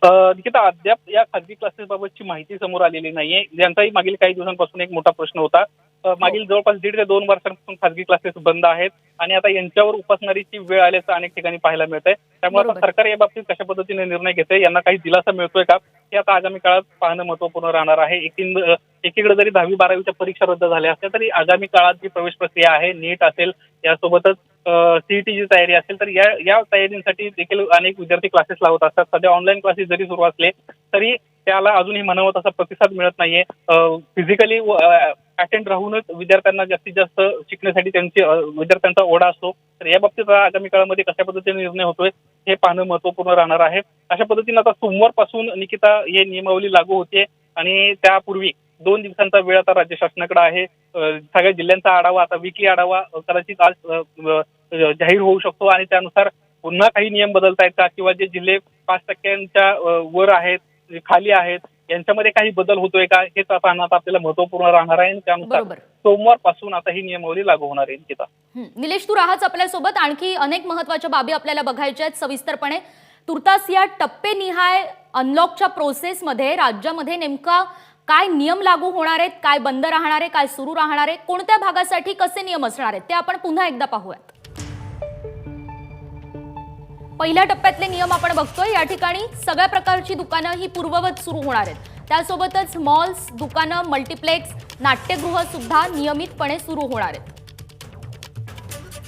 B: निकिता, अद्याप या खासगी क्लासेस बाबतची माहिती समोर आलेली नाहीये, ज्यांचाही मागील काही दिवसांपासून एक मोठा प्रश्न होता. मागील जवळपास 1.5 ते 2 वर्षांपासून खासगी क्लासेस बंद आहेत आणि आता यांच्यावर उपासमारीची वेळ आल्याचं अनेक ठिकाणी पाहायला मिळत आहे. त्यामुळे आता सरकार या बाबतीत कशा पद्धतीने निर्णय घेते, यांना काही दिलासा मिळतोय का, हे आता आगामी काळात पाहणं महत्वपूर्ण राहणार आहे. एकीकडे जरी 10वी 12वीच्या परीक्षा रद्द झाल्या असल्या तरी आगामी काळात जी प्रवेश प्रक्रिया आहे, नीट असेल, यासोबतच सीईटीची तयारी असेल, तर या तयारीसाठी देखील अनेक विद्यार्थी क्लासेस लावत असतात. सध्या ऑनलाईन क्लासेस जरी सुरू असले तरी त्याला अजूनही म्हणावं तसा प्रतिसाद मिळत नाहीये. फिजिकली अटेंड राहूनच विद्यार्थ्यांना जास्तीत जास्त शिकण्यासाठी विद्यार्थ्यांचा ओढा असतो. तर या बाबतीत आगामी काळामध्ये कशा पद्धतीने निर्णय होतोय हे पाहणं महत्वपूर्ण राहणार आहे. अशा पद्धतीने आता सोमवारपासून निकिता हे नियमावली लागू होते आणि त्यापूर्वी 2 दिवसांचा वेळ आता राज्य शासनाकडे आहे. सगळ्या जिल्ह्यांचा आढावा, आता विकी आढावा कदाचित आज जाहीर होऊ शकतो आणि त्यानुसार पुन्हा काही नियम बदलतायत का, किंवा जे जिल्हे 5% वर आहेत, खाली आहेत, यांच्यामध्ये काही बदल होतोय का, हे पाहणं आता आपल्याला महत्वपूर्ण राहणार आहे. त्यानुसार सोमवारपासून आता ही नियमावली लागू होणार आहे. निकिता,
A: निलेश, तू राहाच आपल्यासोबत. आणखी अनेक महत्त्वाच्या बाबी आपल्याला बघायच्या आहेत सविस्तरपणे. तुर्तास या टप्पेनिहाय अनलॉकच्या प्रोसेसमध्ये राज्यामध्ये नेमका काय नियम लागू होणार आहेत, काय बंद राहणार आहे, काय सुरू राहणार आहे, कोणत्या भागासाठी कसे नियम असणार आहेत ते आपण पुन्हा एकदा पाहूयात. पहिल्या टप्प्यातले नियम आपण बघतोय. या ठिकाणी सगळ्या प्रकारची दुकानं ही पूर्ववत सुरू होणार आहेत. त्यासोबतच मॉल्स, दुकानं, मल्टीप्लेक्स, नाट्यगृह सुद्धा नियमितपणे सुरू होणार आहेत.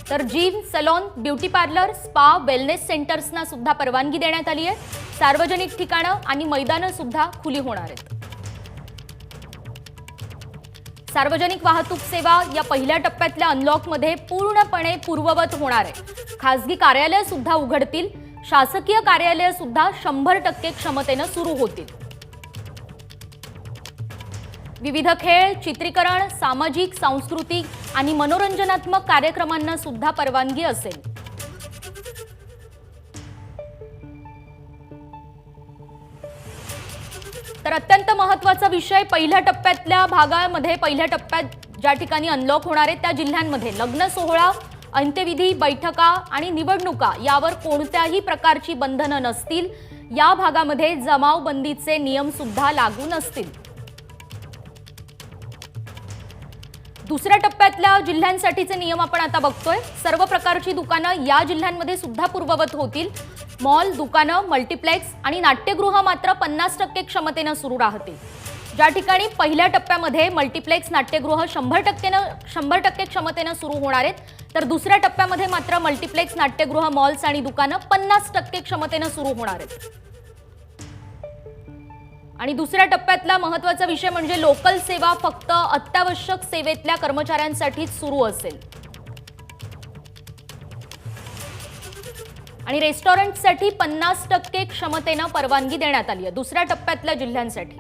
A: तर gym, salon, beauty parlour, spa, wellness सेंटर्सना सुद्धा परवानगी देण्यात आली आहे. सार्वजनिक ठिकाणं आणि मैदानं सुद्धा खुली होणार आहेत. सार्वजनिक वाहतूक सेवा या पहिल्या टप्प्यातल्या अनलॉकमध्ये पूर्णपणे पूर्ववत होणार आहे. खासगी कार्यालय सुद्धा उघडतील. शासकीय कार्यालय सुद्धा 100% क्षमतेनं सुरू होतील. विविध खेळ, चित्रीकरण, सामाजिक, सांस्कृतिक आणि मनोरंजनात्मक कार्यक्रमांना सुद्धा परवानगी असेल. तर अत्यंत महत्त्वाचा विषय, पहिल्या टप्प्यातल्या भागामध्ये, पहिल्या टप्प्यात ज्या ठिकाणी अनलॉक होणार आहेत त्या जिल्ह्यांमध्ये लग्न सोहळा, अंत्यविधी, बैठका आणि निवडणुका यावर कोणत्याही प्रकारची बंधनं नसतील. या भागामध्ये जमावबंदीचे नियम सुद्धा लागू नसतील. दुसऱ्या टप्प्यातल्या जिल्ह्यांसाठीचे नियम आपण आता बघतोय. सर्व प्रकारची दुकानं या जिल्ह्यांमध्ये सुद्धा पूर्ववत होतील. मॉल, दुकानं, मल्टीप्लेक्स आणि नाट्यगृह मात्र 50% क्षमतेनं सुरू राहतील. ज्या ठिकाणी पहिल्या टप्प्यामध्ये मल्टिप्लेक्स नाट्यगृह 100% क्षमतेनं सुरू होणार आहेत, तर दुसऱ्या टप्प्यामध्ये मात्र मल्टिप्लेक्स नाट्यगृह, मॉल्स आणि दुकानं 50% क्षमतेनं सुरू होणार आहेत. आणि दुसऱ्या टप्प्यातला महत्त्वाचा विषय म्हणजे लोकल सेवा फक्त अत्यावश्यक सेवेतल्या कर्मचाऱ्यांसाठीच सुरू असेल. आणि रेस्टॉरंटसाठी 50% क्षमतेनं परवानगी देण्यात आली आहे दुसऱ्या टप्प्यातल्या जिल्ह्यांसाठी.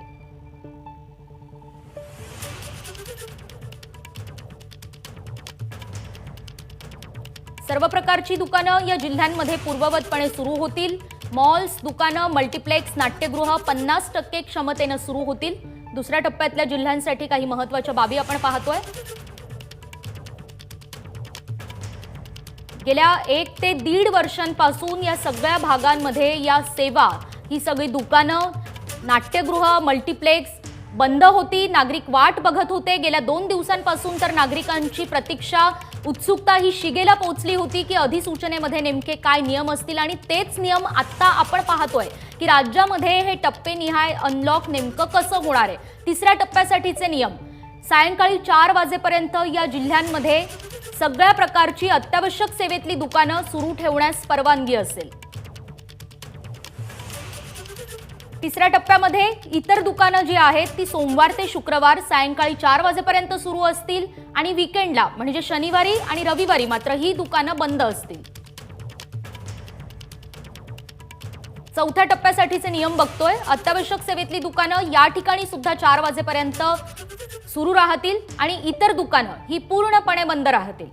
A: सर्व प्रकारची दुकानं या जिल्ह्यांमध्ये पूर्ववतपणे सुरू होतील. मॉल्स, दुकानं, मल्टिप्लेक्स, नाट्यगृह 50% क्षमतेनं सुरू होतील. दुसऱ्या टप्प्यातल्या जिल्ह्यांसाठी काही महत्त्वाच्या बाबी आपण पाहतोय. गेल्या 1 ते 1.5 वर्षांपासून या सगळ्या भागांमध्ये या सेवा, ही सगळी दुकानं, नाट्यगृह, मल्टिप्लेक्स बंद होती. नागरिक वाट बघत होते. गेल्या 2 दिवसांपासून तर नागरिकांची प्रतीक्षा, उत्सुकता ही शिगेला पोहोचली होती की अधिसूचनेमध्ये नेमके काय नियम असतील. आणि तेच नियम आता आपण पाहतोय की राज्यामध्ये हे टप्पेनिहाय अनलॉक नेमकं कसं होणार आहे. तिसऱ्या टप्प्यासाठीचे नियम सायंकाळी 4 वाजेपर्यंत या जिल्ह्यांमध्ये सगळ्या प्रकारची अत्यावश्यक सेवेतली दुकानं सुरू ठेवण्यास परवानगी असेल. तिसऱ्या टप्प्यामध्ये इतर दुकानं जी आहेत ती सोमवार ते शुक्रवार सायंकाळी 4 वाजेपर्यंत सुरू असतील आणि वीकेंडला म्हणजे शनिवारी आणि रविवारी मात्र ही दुकानं बंद असतील. चौथ्या टप्प्यासाठीचे नियम बघतोय. अत्यावश्यक सेवेतली दुकानं या ठिकाणी सुद्धा 4 वाजेपर्यंत सुरू राहतील आणि इतर दुकानं ही पूर्णपणे बंद राहतील.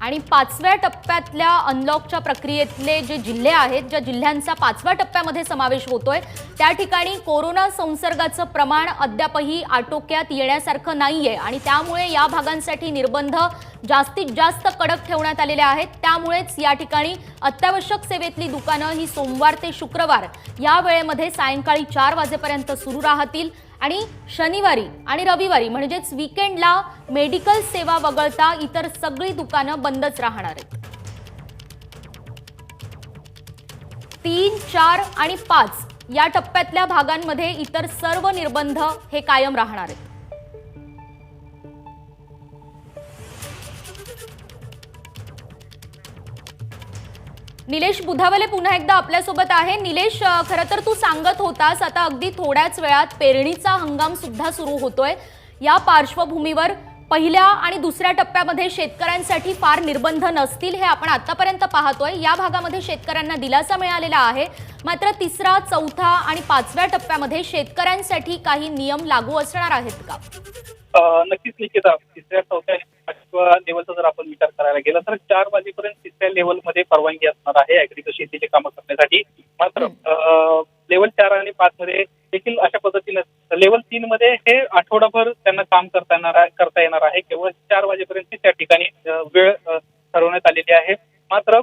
A: आणि 5व्या टप्प्यातल्या अनलॉकच्या प्रक्रियेतले जे जिल्हे आहेत, ज्या जिल्ह्यांचा 5व्या टप्प्यामध्ये समावेश होतोय, त्या ठिकाणी कोरोना संसर्गाचं प्रमाण अद्यापही आटोक्यात येण्यासारखं नाहीये आणि त्यामुळे या भागांसाठी निर्बंध जास्तीत जास्त कडक ठेवण्यात आलेले आहेत. त्यामुळेच या ठिकाणी अत्यावश्यक सेवेतली दुकानं ही सोमवार ते शुक्रवार या वेळेमध्ये सायंकाळी 4 वाजेपर्यंत सुरू राहतील आणि शनिवारी आणि रविवारी म्हणजेच वीकेंडला मेडिकल सेवा वगळता इतर सगळी दुकानं बंदच राहणार आहेत. 3, 4 आणि 5 या टप्प्यातल्या भागांमध्ये इतर सर्व निर्बंध हे कायम राहणार आहेत. निलेश बुधावले पुन्हा एकदा आपल्यासोबत आहे. निलेश, खरं तर तू सांगत होतास आता अगदी थोड्याच वेळात पेरणीचा हंगाम सुद्धा सुरू होतोय. या पार्श्वभूमीवर पहिल्या आणि दुसऱ्या टप्प्यामध्ये शेतकऱ्यांसाठी फार निर्बंध नसतील हे आपण आतापर्यंत पाहतोय. या भागामध्ये शेतकऱ्यांना दिलासा मिळालेला आहे. मात्र तिसरा, चौथा आणि 5व्या टप्प्यामध्ये शेतकऱ्यांसाठी काही नियम लागू असणार आहेत का?
B: नक्कीच निकिता, तिसऱ्या, चौथ्या आणि 5व्या लेवलचा जर आपण विचार करायला गेला तर 4 वाजेपर्यंत तिसऱ्या लेवलमध्ये परवानगी असणार आहे ऍग्रिकल्चर शेतीचे कामं करण्यासाठी. मात्र लेवल 4 आणि 5 मध्ये देखील अशा पद्धतीनं लेवल 3 मध्ये हे आठवडाभर त्यांना काम करता येणार आहे. केवळ 4 वाजेपर्यंत त्या ठिकाणी वेळ ठरवण्यात आलेली आहे. मात्र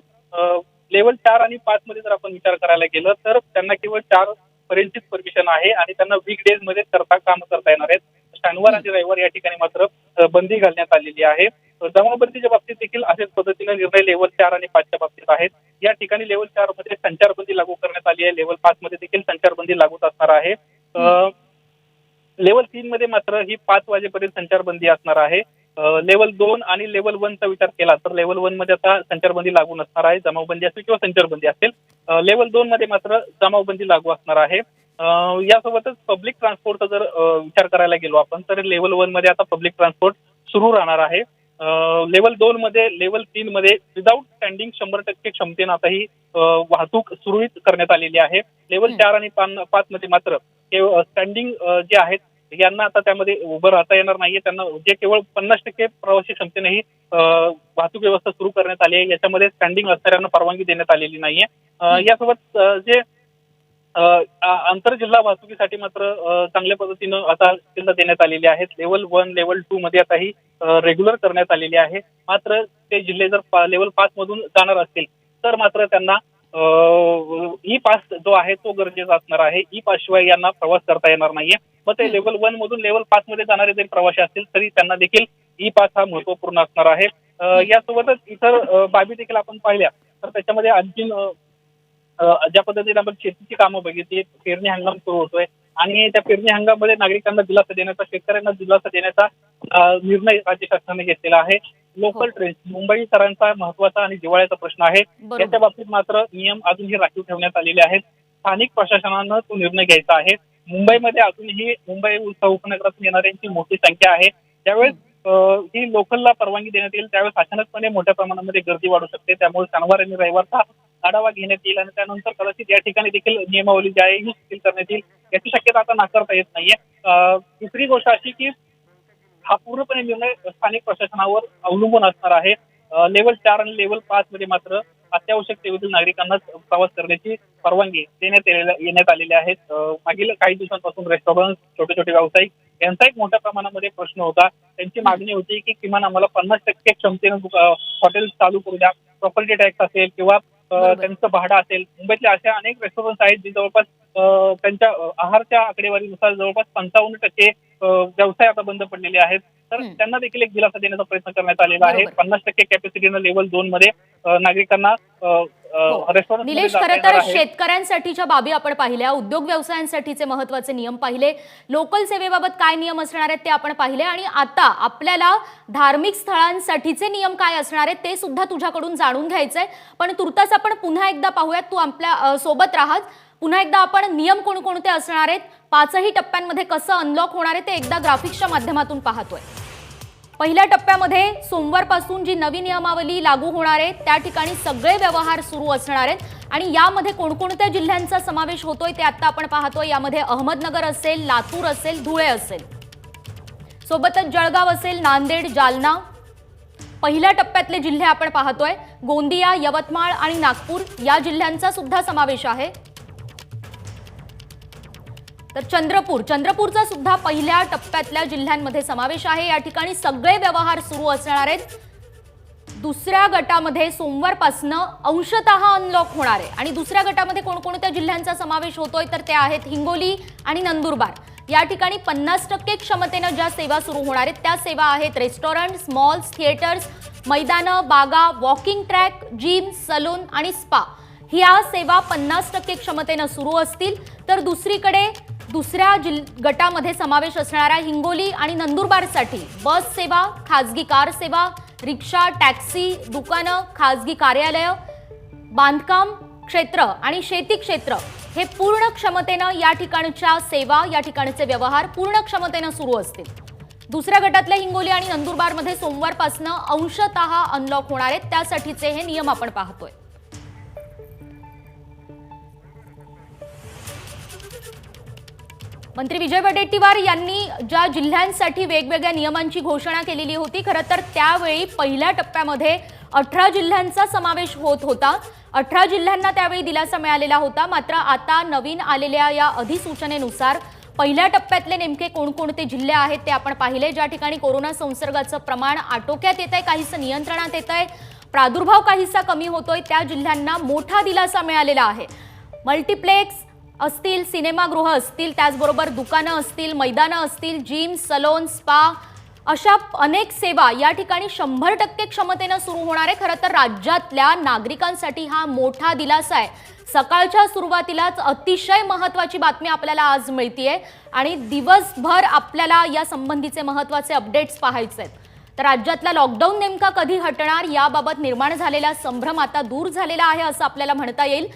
B: लेवल 4 आणि 5 मध्ये जर आपण विचार करायला गेलं तर त्यांना केवळ 4 पर्यंतच परमिशन आहे आणि त्यांना वीकडेज मध्ये काम करता येणार आहेत. शनिवार आणि रविवार या ठिकाणी मात्र बंदी घालण्यात आलेली आहे. जमावबंदीच्या बाबतीत देखील अशाच पद्धतीने निर्णय लेवल 4 आणि 5च्या बाबतीत आहेत. या ठिकाणी लेवल 4 मध्ये संचारबंदी लागू करण्यात आली आहे. लेवल 5 मध्ये देखील संचारबंदी लागू असणार आहे. लेवल 3 मध्ये मात्र ही 5 वाजेपर्यंत संचारबंदी असणार आहे. लेवल 2 आणि लेवल 1चा विचार केला तर लेवल 1 मध्ये आता संचारबंदी लागू नसणार आहे. जमावबंदी असेल किंवा संचारबंदी असेल. लेवल 2 मध्ये मात्र जमावबंदी लागू असणार आहे. यासोबतच पब्लिक ट्रान्सपोर्टचा जर विचार करायला गेलो आपण तर लेवल 1 मध्ये आता पब्लिक ट्रान्सपोर्ट सुरू राहणार आहे. लेवल 2 मध्ये, लेवल 3 मध्ये विदाऊट स्टँडिंग 100% क्षमतेनं आता ही वाहतूक सुरळीत करण्यात आलेली आहे. लेवल 4 आणि 5 मध्ये मात्र स्टँडिंग जे आहेत यांना आता त्यामध्ये उभं राहता येणार नाहीये. त्यांना जे केवळ 50% प्रवासी क्षमतेने ही वाहतूक व्यवस्था सुरू करण्यात आली आहे. याच्यामध्ये स्टँडिंग असणाऱ्यांना परवानगी देण्यात आलेली नाहीये. यासोबत जे आंतरजिल्हा वाहतुकीसाठी मात्र चांगल्या पद्धतीनं आता सुविधा देण्यात आलेली आहेत. लेवल 1, लेवल 2 मध्ये आता ही रेग्युलर करण्यात आलेली आहे. मात्र ते जिल्हे जर लेवल 5 मधून जाणार असतील तर मात्र त्यांना ई पास जो आहे तो गरजेचा असणार आहे. ई पास शिवाय यांना प्रवास करता येणार नाहीये. मग ते लेवल 1 मधून लेवल 5 मध्ये जाणारे जरी प्रवासी असतील तरी त्यांना देखील ई पास हा महत्वपूर्ण असणार आहे. यासोबतच इतर बाबी देखील आपण पाहिल्या तर त्याच्यामध्ये आणखीन ज्या पद्धतीने आपण शेतीची कामं बघितली, पेरणी हंगाम सुरू होतोय आणि त्या पेरणी हंगामामध्ये नागरिकांना दिलासा देण्याचा, शेतकऱ्यांना दिलासा देण्याचा निर्णय राज्य शासनाने घेतलेला आहे.
A: हो,
B: लोकल ट्रेन मुंबईकरांचा महत्वाचा आणि जिव्हाळ्याचा प्रश्न आहे.
A: बरोबर.
B: याच्या बाबतीत मात्र नियम अजूनही राखीव ठेवण्यात आलेले आहेत. स्थानिक प्रशासनानं तो निर्णय घ्यायचा आहे. मुंबईमध्ये अजूनही मुंबई उपनगरातून येणाऱ्यांची मोठी संख्या आहे. त्यावेळेस ही लोकलला परवानगी देण्यात येईल, त्यावेळेस अचानकपणे मोठ्या प्रमाणामध्ये गर्दी वाढू शकते. त्यामुळे शनिवार आणि रविवारचा आढावा घेण्यात येईल आणि त्यानंतर कदाचित या ठिकाणी देखील नियमावली जी आहे ही शिथिल करण्यात येईल, याची शक्यता आता नाकारता येत नाहीये. दुसरी गोष्ट अशी की हा पूर्णपणे निर्णय स्थानिक प्रशासनावर अवलंबून असणार आहे. लेवल 4 आणि लेवल 5 मध्ये मात्र अत्यावश्यक सेवेतील नागरिकांना प्रवास करण्याची परवानगी येण्यात आलेली आहे. मागील काही दिवसांपासून रेस्टॉरंट, छोटे छोटे व्यावसायिक यांचा एक मोठ्या प्रमाणामध्ये प्रश्न होता. त्यांची मागणी होती की किमान आम्हाला 50% क्षमतेनं हॉटेल चालू करू द्या. प्रॉपर्टी टॅक्स असेल किंवा त्यांचं भाडं असेल. मुंबईतले अशा अनेक रेस्टॉरंट आहेत जे जवळपास त्यांच्या आहारच्या आकडेवारीनुसार जवळपास 55% व्यवसाय आता बंद पडलेले आहेत. तर त्यांना देखील एक दिलासा देण्याचा प्रयत्न करण्यात आलेला आहे. 50% कॅपॅसिटीनं लेवल 2 मध्ये नागरिकांना रेस्टॉरंट.
A: निलेश, खरं तर शेतकऱ्यांसाठीच्या बाबी आपण पाहिल्या, उद्योग व्यवसायांसाठीचे महत्त्वाचे नियम पाहिले, लोकल सेवेबाबत काय नियम असणार आहेत ते आपण पाहिले आणि आता आपल्याला धार्मिक स्थळांसाठीचे नियम काय असणार आहेत ते सुद्धा तुझ्याकडून जाणून घ्यायचंय. पण तुर्तास आपण पुन्हा एकदा पाहूयात, तू आपल्या सोबत राहत. पुन्हा एकदा आपण नियम कोणकोणते असणार आहेत, 5ही टप्प्यांमध्ये कसं अनलॉक होणार आहे ते एकदा ग्राफिक्सच्या माध्यमातून पाहतोय. पहिल्या टप्प्यामध्ये सोमवारपासून जी नवी नियमावली लागू होणार आहे त्या ठिकाणी सगळे व्यवहार सुरू असणार आहेत आणि यामध्ये कोणकोणत्या जिल्ह्यांचा समावेश होतोय ते आता आपण पाहतोय. यामध्ये अहमदनगर असेल, लातूर असेल, धुळे असेल, सोबतच जळगाव असेल, नांदेड, जालना. पहिल्या टप्प्यातले जिल्हे आपण पाहतोय, गोंदिया, यवतमाळ आणि नागपूर या जिल्ह्यांचा सुद्धा समावेश आहे. तर चंद्रपूरचा सुद्धा पहिल्या टप्प्यातल्या जिल्ह्यांमध्ये समावेश आहे. या ठिकाणी सगळे व्यवहार सुरू असणार आहेत. दुसऱ्या गटामध्ये सोमवारपासून अंशतः अनलॉक होणार आहे आणि दुसऱ्या गटामध्ये कोणकोणत्या जिल्ह्यांचा समावेश होतोय तर ते आहेत हिंगोली आणि नंदुरबार. या ठिकाणी 50% क्षमतेनं ज्या सेवा सुरू होणार आहेत त्या सेवा आहेत रेस्टॉरंट, मॉल्स, थिएटर्स, मैदानं, बागा, वॉकिंग ट्रॅक, जिम, सलून आणि स्पा. ह्या सेवा 50% क्षमतेनं सुरू असतील. तर दुसरीकडे दुसऱ्या गटामध्ये समावेश असणाऱ्या हिंगोली आणि नंदुरबारसाठी बस सेवा, खाजगी कार सेवा, रिक्षा, टॅक्सी, दुकानं, खाजगी कार्यालय, बांधकाम क्षेत्र आणि शेती क्षेत्र हे पूर्ण क्षमतेनं या ठिकाणच्या सेवा, या ठिकाणचे व्यवहार पूर्ण क्षमतेनं सुरू असतील. दुसऱ्या गटातल्या हिंगोली आणि नंदुरबारमध्ये सोमवारपासून अंशतः अनलॉक होणार आहेत, त्यासाठीचे हे नियम आपण पाहतोय. मंत्री विजय वडेट्टीवार यांनी ज्या जिल्ह्यांसाठी वेगवेगळ्या नियमांची घोषणा केलेली होती, खरं तर त्यावेळी पहिल्या टप्प्यामध्ये 18 जिल्ह्यांचा समावेश होत होता. 18 जिल्ह्यांना त्यावेळी दिलासा मिळालेला होता. मात्र आता नवीन आलेल्या या अधिसूचनेनुसार पहिल्या टप्प्यातले नेमके कोणकोणते जिल्हे आहेत ते आपण पाहिले. ज्या ठिकाणी कोरोना संसर्गाचं प्रमाण आटोक्यात येतंय, काहीसं नियंत्रणात येतंय, प्रादुर्भाव काहीसा कमी होतोय, त्या जिल्ह्यांना मोठा दिलासा मिळालेला आहे. मल्टीप्लेक्स असतील, सिनेमागृह असतील, त्याचबरोबर दुकानं असतील, मैदानं असतील, जिम, सलोन, स्पा अशा अनेक सेवा या ठिकाणी 100% क्षमतेनं सुरू होणार आहे. खरं तर राज्यातल्या नागरिकांसाठी हा मोठा दिलासा आहे. सकाळच्या सुरुवातीलाच अतिशय महत्त्वाची बातमी आपल्याला आज मिळतीये आणि दिवसभर आपल्याला या संबंधीचे महत्त्वाचे अपडेट्स पाहायचे आहेत. तर राज्यातला लॉकडाऊन नेमका कधी हटणार याबाबत निर्माण झालेला संभ्रम आता दूर झालेला आहे असं आपल्याला म्हणता येईल.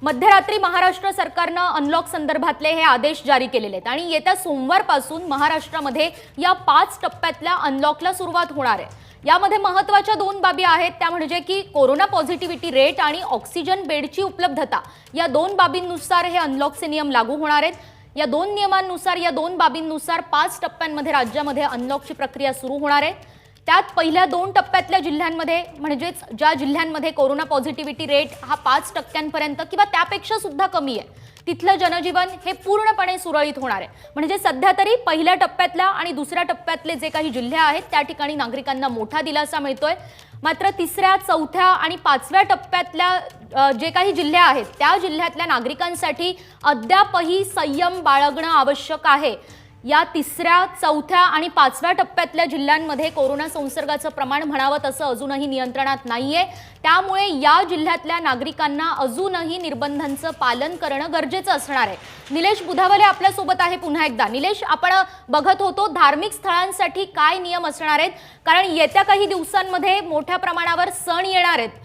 A: मध्यरात्री महाराष्ट्र सरकारनं अनलॉक संदर्भातले हे आदेश जारी केलेले आहेत आणि येत्या सोमवारपासून महाराष्ट्रामध्ये या 5 टप्प्यातल्या अनलॉकला सुरुवात होणार आहे. यामध्ये महत्त्वाच्या 2 बाबी आहेत, त्या म्हणजे की कोरोना पॉझिटिव्हिटी रेट आणि ऑक्सिजन बेडची उपलब्धता. या 2 बाबींनुसार हे अनलॉकचे नियम लागू होणार आहेत. या 2 नियमांनुसार, या 2 बाबींनुसार 5 टप्प्यांमध्ये राज्यामध्ये अनलॉकची प्रक्रिया सुरू होणार आहे. त्यात पहिल्या 2 टप्प्यातल्या जिल्ह्यांमध्ये म्हणजेच ज्या जिल्ह्यांमध्ये कोरोना पॉझिटिव्हिटी रेट हा 5% किंवा त्यापेक्षा सुद्धा कमी आहे, तिथलं जनजीवन हे पूर्णपणे सुरळीत होणार आहे. म्हणजे सध्या तरी पहिल्या टप्प्यातल्या आणि दुसऱ्या टप्प्यातले जे काही जिल्हे आहेत त्या ठिकाणी नागरिकांना मोठा दिलासा मिळतोय. मात्र 3ऱ्या, 4थ्या आणि 5व्या टप्प्यातल्या जे काही जिल्हे आहेत त्या जिल्ह्यातल्या नागरिकांसाठी अद्यापही संयम बाळगणं आवश्यक आहे. या तिसऱ्या, चौथ्या आणि पाचव्या टप्प्यातल्या जिल्ह्यांमध्ये कोरोना संसर्गाचं प्रमाण म्हणावं तसं अजूनही नियंत्रणात नाहीये. त्यामुळे या जिल्ह्यातल्या नागरिकांना अजूनही निर्बंधांचं पालन करणं गरजेचं असणार आहे. निलेश बुधावले आपल्यासोबत आहे पुन्हा एकदा. निलेश, आपण बघत होतो धार्मिक स्थळांसाठी काय नियम असणार आहेत, कारण येत्या काही दिवसांमध्ये मोठ्या प्रमाणावर सण येणार आहेत.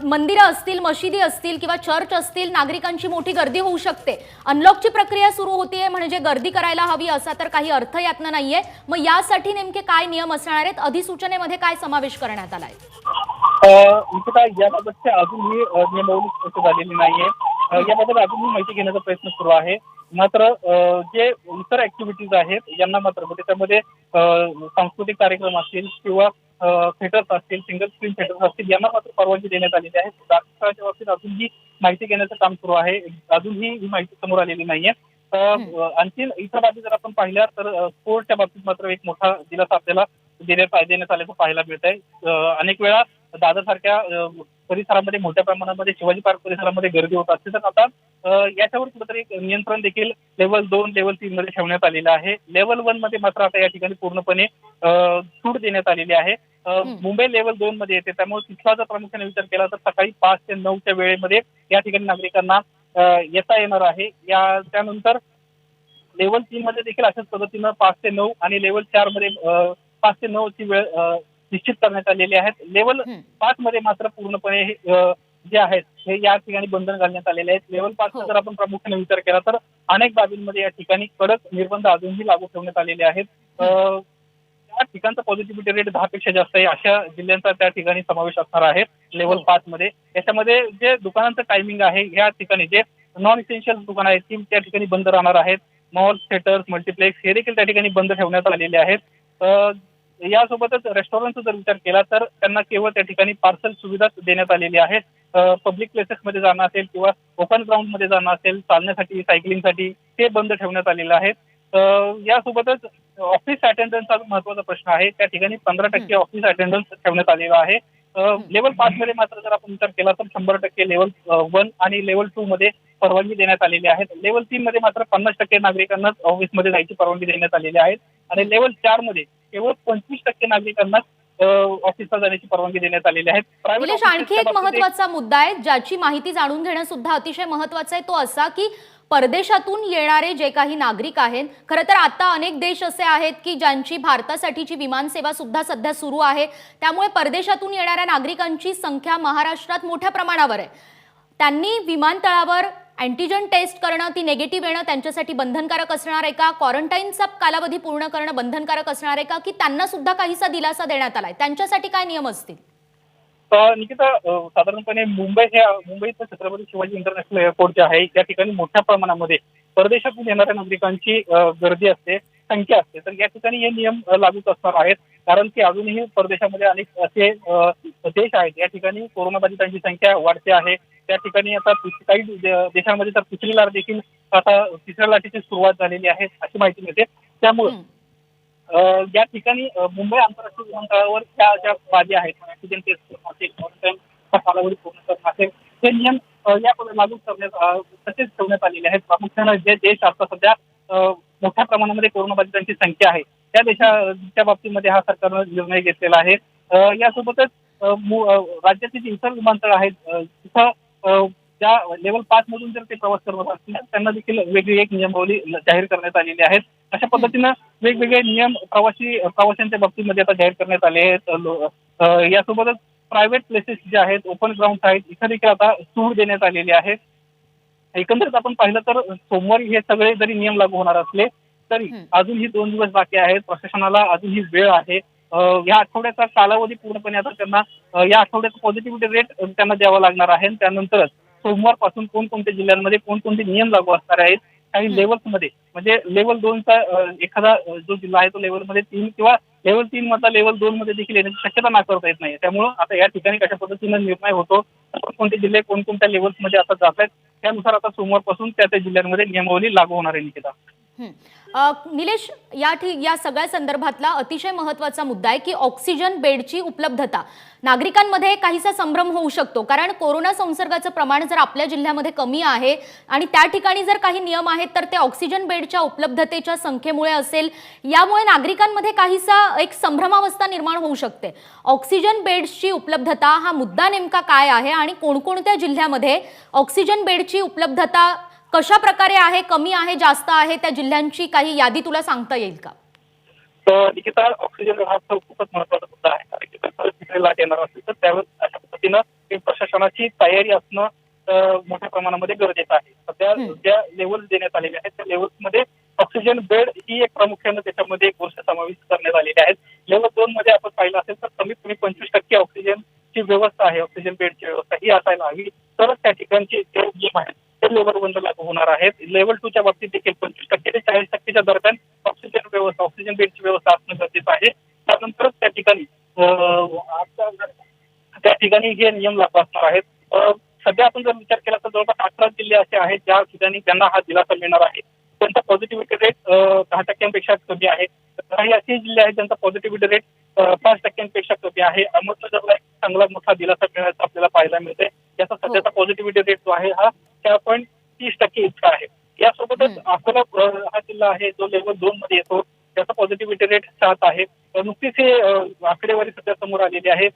A: मंदिरं असतील, मशिदी असतील किंवा चर्च असतील, नागरिकांची मोठी गर्दी होऊ शकते. अनलॉकची प्रक्रिया सुरू होतीये म्हणजे गर्दी करायला हवी असा तर काही अर्थ यातनं नाहीये. मग यासाठी नेमके काय नियम असणार आहेत, अधिसूचनेमध्ये काय समावेश करण्यात आलाय?
B: याबाबतच्या अजूनही नियमावली स्पष्ट झालेली नाहीये. याबद्दल अजूनही माहिती घेण्याचा प्रयत्न सुरू आहे. मात्र जे इतर ऍक्टिव्हिटीज आहेत यांना मात्र त्याच्यामध्ये सांस्कृतिक कार्यक्रम असतील किंवा थिएटर्स असतील, सिंगल स्क्रीन थिएटर्स असतील, यांना मात्र परवानगी देण्यात आलेली आहे. धार्मिक स्थळाच्या बाबतीत अजूनही माहिती घेण्याचं काम सुरू आहे. अजूनही ही माहिती समोर आलेली नाहीये. आणखी इतर बाबतीत जर आपण पाहिल्या तर स्पोर्टच्या बाबतीत मात्र एक मोठा दिलासा आपल्याला देण्यात आल्याचं पाहायला मिळत आहे. अनेक वेळा दादर सारख्या परिसरामध्ये मोठ्या प्रमाणामध्ये शिवाजी पार्क परिसरामध्ये गर्दी होत असते, तर आता याच्यावर कुठेतरी एक नियंत्रण देखील लेव्हल 2, लेव्हल 3 मध्ये ठेवण्यात आलेलं आहे. लेव्हल 1 मध्ये मात्र आता या ठिकाणी पूर्णपणे सूट देण्यात आलेली आहे. मुंबई लेव्हल 2 मध्ये येते, त्यामुळे तिथला जर प्रामुख्याने विचार केला तर सकाळी 5 ते 9च्या वेळेमध्ये या ठिकाणी नागरिकांना येता येणार आहे. त्यानंतर लेव्हल 3 मध्ये देखील अशाच पद्धतीनं 5 ते 9 आणि लेव्हल 4 मध्ये 5 ते 9 ची वेळ निश्चित करण्यात आलेली आहेत. लेव्हल 5 मध्ये मात्र पूर्णपणे जे आहेत हे या ठिकाणी बंधन घालण्यात आलेले आहेत. लेव्हल 5 चा जर आपण प्रामुख्याने विचार केला तर अनेक बाबींमध्ये या ठिकाणी कडक निर्बंध अजूनही लागू ठेवण्यात आलेले आहेत. त्या ठिकाणचा पॉझिटिव्हिटी रेट 10 पेक्षा जास्त आहे अशा जिल्ह्यांचा त्या ठिकाणी समावेश असणार आहे लेव्हल 5 मध्ये. याच्यामध्ये जे दुकानांचं टायमिंग आहे, या ठिकाणी जे नॉन इसेन्शियल दुकान आहेत ती त्या ठिकाणी बंद राहणार आहेत. मॉल, थिएटर्स, मल्टिप्लेक्स हे देखील त्या ठिकाणी बंद ठेवण्यात आलेले आहेत. यासोबतच रेस्टॉरंटचा जर विचार केला तर त्यांना केवळ त्या ठिकाणी पार्सल सुविधा देण्यात आलेली आहे. पब्लिक प्लेसेसमध्ये जाणं असेल किंवा ओपन ग्राउंडमध्ये जाणं असेल, चालण्यासाठी, सायकलिंगसाठी ते बंद ठेवण्यात आलेलं आहे. यासोबतच ऑफिस अटेंडन्स हा महत्वाचा प्रश्न आहे. त्या ठिकाणी 15% ऑफिस अटेंडन्स ठेवण्यात आलेला आहे. लेव्हल 5 मध्ये मात्र जर आपण विचार केला तर 100% लेव्हल 1 आणि लेव्हल 2 मध्ये परवानगी देण्यात आलेली आहे. लेव्हल 3 मध्ये मात्र 50% नागरिकांनाच ऑफिसमध्ये जायची परवानगी देण्यात आलेली आहे आणि लेव्हल 4 मध्ये केवळ 25% नागरिकांनाच ऑफिसला जाण्याची परवानगी देण्यात आलेली आहे.
A: निलेश, आणखी एक महत्त्वाचा मुद्दा आहे ज्याची माहिती जाणून घेणं सुद्धा अतिशय महत्त्वाचं आहे, तो असा की परदेशातून येणारे जे काही नागरिक आहेत, खरं तर आता अनेक देश असे आहेत की ज्यांची भारतासाठीची विमानसेवा सुद्धा सध्या सुरू आहे. त्यामुळे परदेशातून येणाऱ्या नागरिकांची संख्या महाराष्ट्रात मोठ्या प्रमाणावर आहे. त्यांनी विमानतळावर अँटीजन टेस्ट करणं, ती निगेटिव्ह येणं त्यांच्यासाठी बंधनकारक असणार आहे का? क्वारंटाईनचा कालावधी पूर्ण करणं बंधनकारक असणार आहे का, की त्यांना सुद्धा काहीसा दिलासा देण्यात आलाय? त्यांच्यासाठी काय नियम असतील?
B: निकिता, साधारणपणे मुंबईचं छत्रपती शिवाजी इंटरनॅशनल एअरपोर्ट जे आहे या ठिकाणी मोठ्या प्रमाणामध्ये परदेशातून येणाऱ्या नागरिकांची गर्दी असते, संख्या असते. तर या ठिकाणी हे नियम लागूच असणार आहेत, कारण की अजूनही परदेशामध्ये अनेक असे देश आहेत या ठिकाणी कोरोनाबाधितांची संख्या वाढते आहे. त्या ठिकाणी आता काही देशांमध्ये तर तिसरी लाट देखील आता तिसऱ्या लाटेची सुरुवात झालेली आहे अशी माहिती मिळते. त्यामुळे या ठिकाणी मुंबई आंतरराष्ट्रीय विमानतळावर त्या ज्या बाबी आहेत, अँटीजन टेस्ट क्वारंटाईनचा कालावधी पूर्ण करणं असेल, हे नियम या लागू तसेच ठेवण्यात आलेले आहेत. प्रामुख्याने जे देश आता सध्या मोठ्या प्रमाणामध्ये कोरोनाबाधितांची संख्या आहे त्या देशाच्या बाबतीमध्ये हा सरकारनं निर्णय घेतलेला आहे. यासोबतच राज्यातील जे इतर विमानतळ आहेत तिथं त्या लेव्हल 5 मधून जर ते प्रवास करत असतील तर त्यांना देखील वेगळी एक नियमावली जाहीर करण्यात आलेली आहे. अशा पद्धतीनं वेगवेगळे नियम प्रवाशांच्या बाबतीमध्ये आता जाहीर करण्यात आले आहेत. यासोबतच प्रायव्हेट प्लेसेस जे आहेत, ओपन ग्राउंड आहेत, इथं देखील आता सूट देण्यात आलेली आहे. एकंदरीत आपण पाहिलं तर सोमवारी हे सगळे जरी नियम लागू होणार असले तरी अजूनही 2 दिवस बाकी आहेत. प्रशासनाला अजूनही वेळ आहे. या आठवड्याचा कालावधी पूर्णपणे आता त्यांना या आठवड्याचा पॉझिटिव्हिटी रेट त्यांना द्यावा लागणार आहे. त्यानंतरच सोमवारपासून कोणकोणत्या जिल्ह्यांमध्ये कोणकोणते नियम लागू असणार आहेत, काही लेव्हल्समध्ये म्हणजे लेव्हल 2चा एखादा जो जिल्हा आहे तो लेव्हल मध्ये 3 किंवा लेव्हल 3 मधला लेव्हल 2 मध्ये देखील येण्याची शक्यता नाकारता येत नाही. त्यामुळं आता या ठिकाणी कशा पद्धतीनं निर्णय होतो, कोणते जिल्हे कोणकोणत्या लेव्हल्समध्ये आता जात आहेत, त्यानुसार आता सोमवारपासून त्या जिल्ह्यांमध्ये नियमावली लागू होणार आहे. निकिता,
A: हं. निलेश, या सगळ्या संदर्भातला अतिशय महत्त्वाचा मुद्दा आहे की ऑक्सिजन बेडची उपलब्धता. नागरिकांमध्ये काहीसा संभ्रम होऊ शकतो, कारण कोरोना संसर्गाचं प्रमाण जर आपल्या जिल्ह्यामध्ये कमी आहे आणि त्या ठिकाणी जर काही नियम आहेत तर ते ऑक्सिजन बेडच्या उपलब्धतेच्या संख्येमुळे असेल, यामुळे नागरिकांमध्ये काहीसा एक संभ्रमावस्था निर्माण होऊ शकते. ऑक्सिजन बेड्सची उपलब्धता हा मुद्दा नेमका काय आहे आणि कोणकोणत्या जिल्ह्यामध्ये ऑक्सिजन बेडची उपलब्धता कशा प्रकारे आहे, कमी आहे, जास्त आहे, त्या जिल्ह्यांची काही यादी तुला सांगता येईल का?
B: तर निकिता, ऑक्सिजन हा खूपच महत्त्वाचा मुद्दा आहे. कारण की परिस्थितीला लाट येणार असेल तर त्यावेळेस अशा पद्धतीनं प्रशासनाची तयारी असणं मोठ्या प्रमाणामध्ये गरजेचं आहे. सध्या ज्या लेवल देण्यात आलेल्या आहेत त्या लेवल्समध्ये ऑक्सिजन बेड ही एक प्रामुख्याने त्याच्यामध्ये एक गोष्ट समाविष्ट करण्यात आलेली आहेत. लेवल 2 मध्ये आपण पाहिलं असेल तर कमीत कमी 25% ऑक्सिजनची व्यवस्था आहे, ऑक्सिजन बेडची व्यवस्था ही असायला हवी, तरच त्या ठिकाणचे जे नियम आहेत ते लेवल 1 लागू होणार आहेत. लेवल 2 च्या बाबतीत देखील 25% ते 40% दरम्यान ऑक्सिजन बेडची व्यवस्था असणं गरजेचं आहे. त्यानंतरच त्या ठिकाणी हे नियम लागू असणार आहेत. सध्या आपण जर विचार केला तर जवळपास 18 जिल्हे असे आहेत ज्या ठिकाणी त्यांना हा दिलासा मिळणार आहे. त्यांचा पॉझिटिव्हिटी रेट 10% कमी आहे. काही असे जिल्हे आहेत ज्यांचा पॉझिटिव्हिटी रेट 5% कमी आहे. अहमदनगरला एक चांगला मोठा दिलासा मिळायचा आपल्याला पाहायला मिळतंय. याचा सध्याचा पॉझिटिव्हिटी रेट जो आहे हा 4.30% इतका आहे. यासोबतच अकोला हा जिल्हा आहे जो लेवल 2 मध्ये येतो, त्याचा पॉझिटिव्हिटी रेट 7 आहे. नुकतीच हे आकडेवारी सध्या समोर आलेली आहे.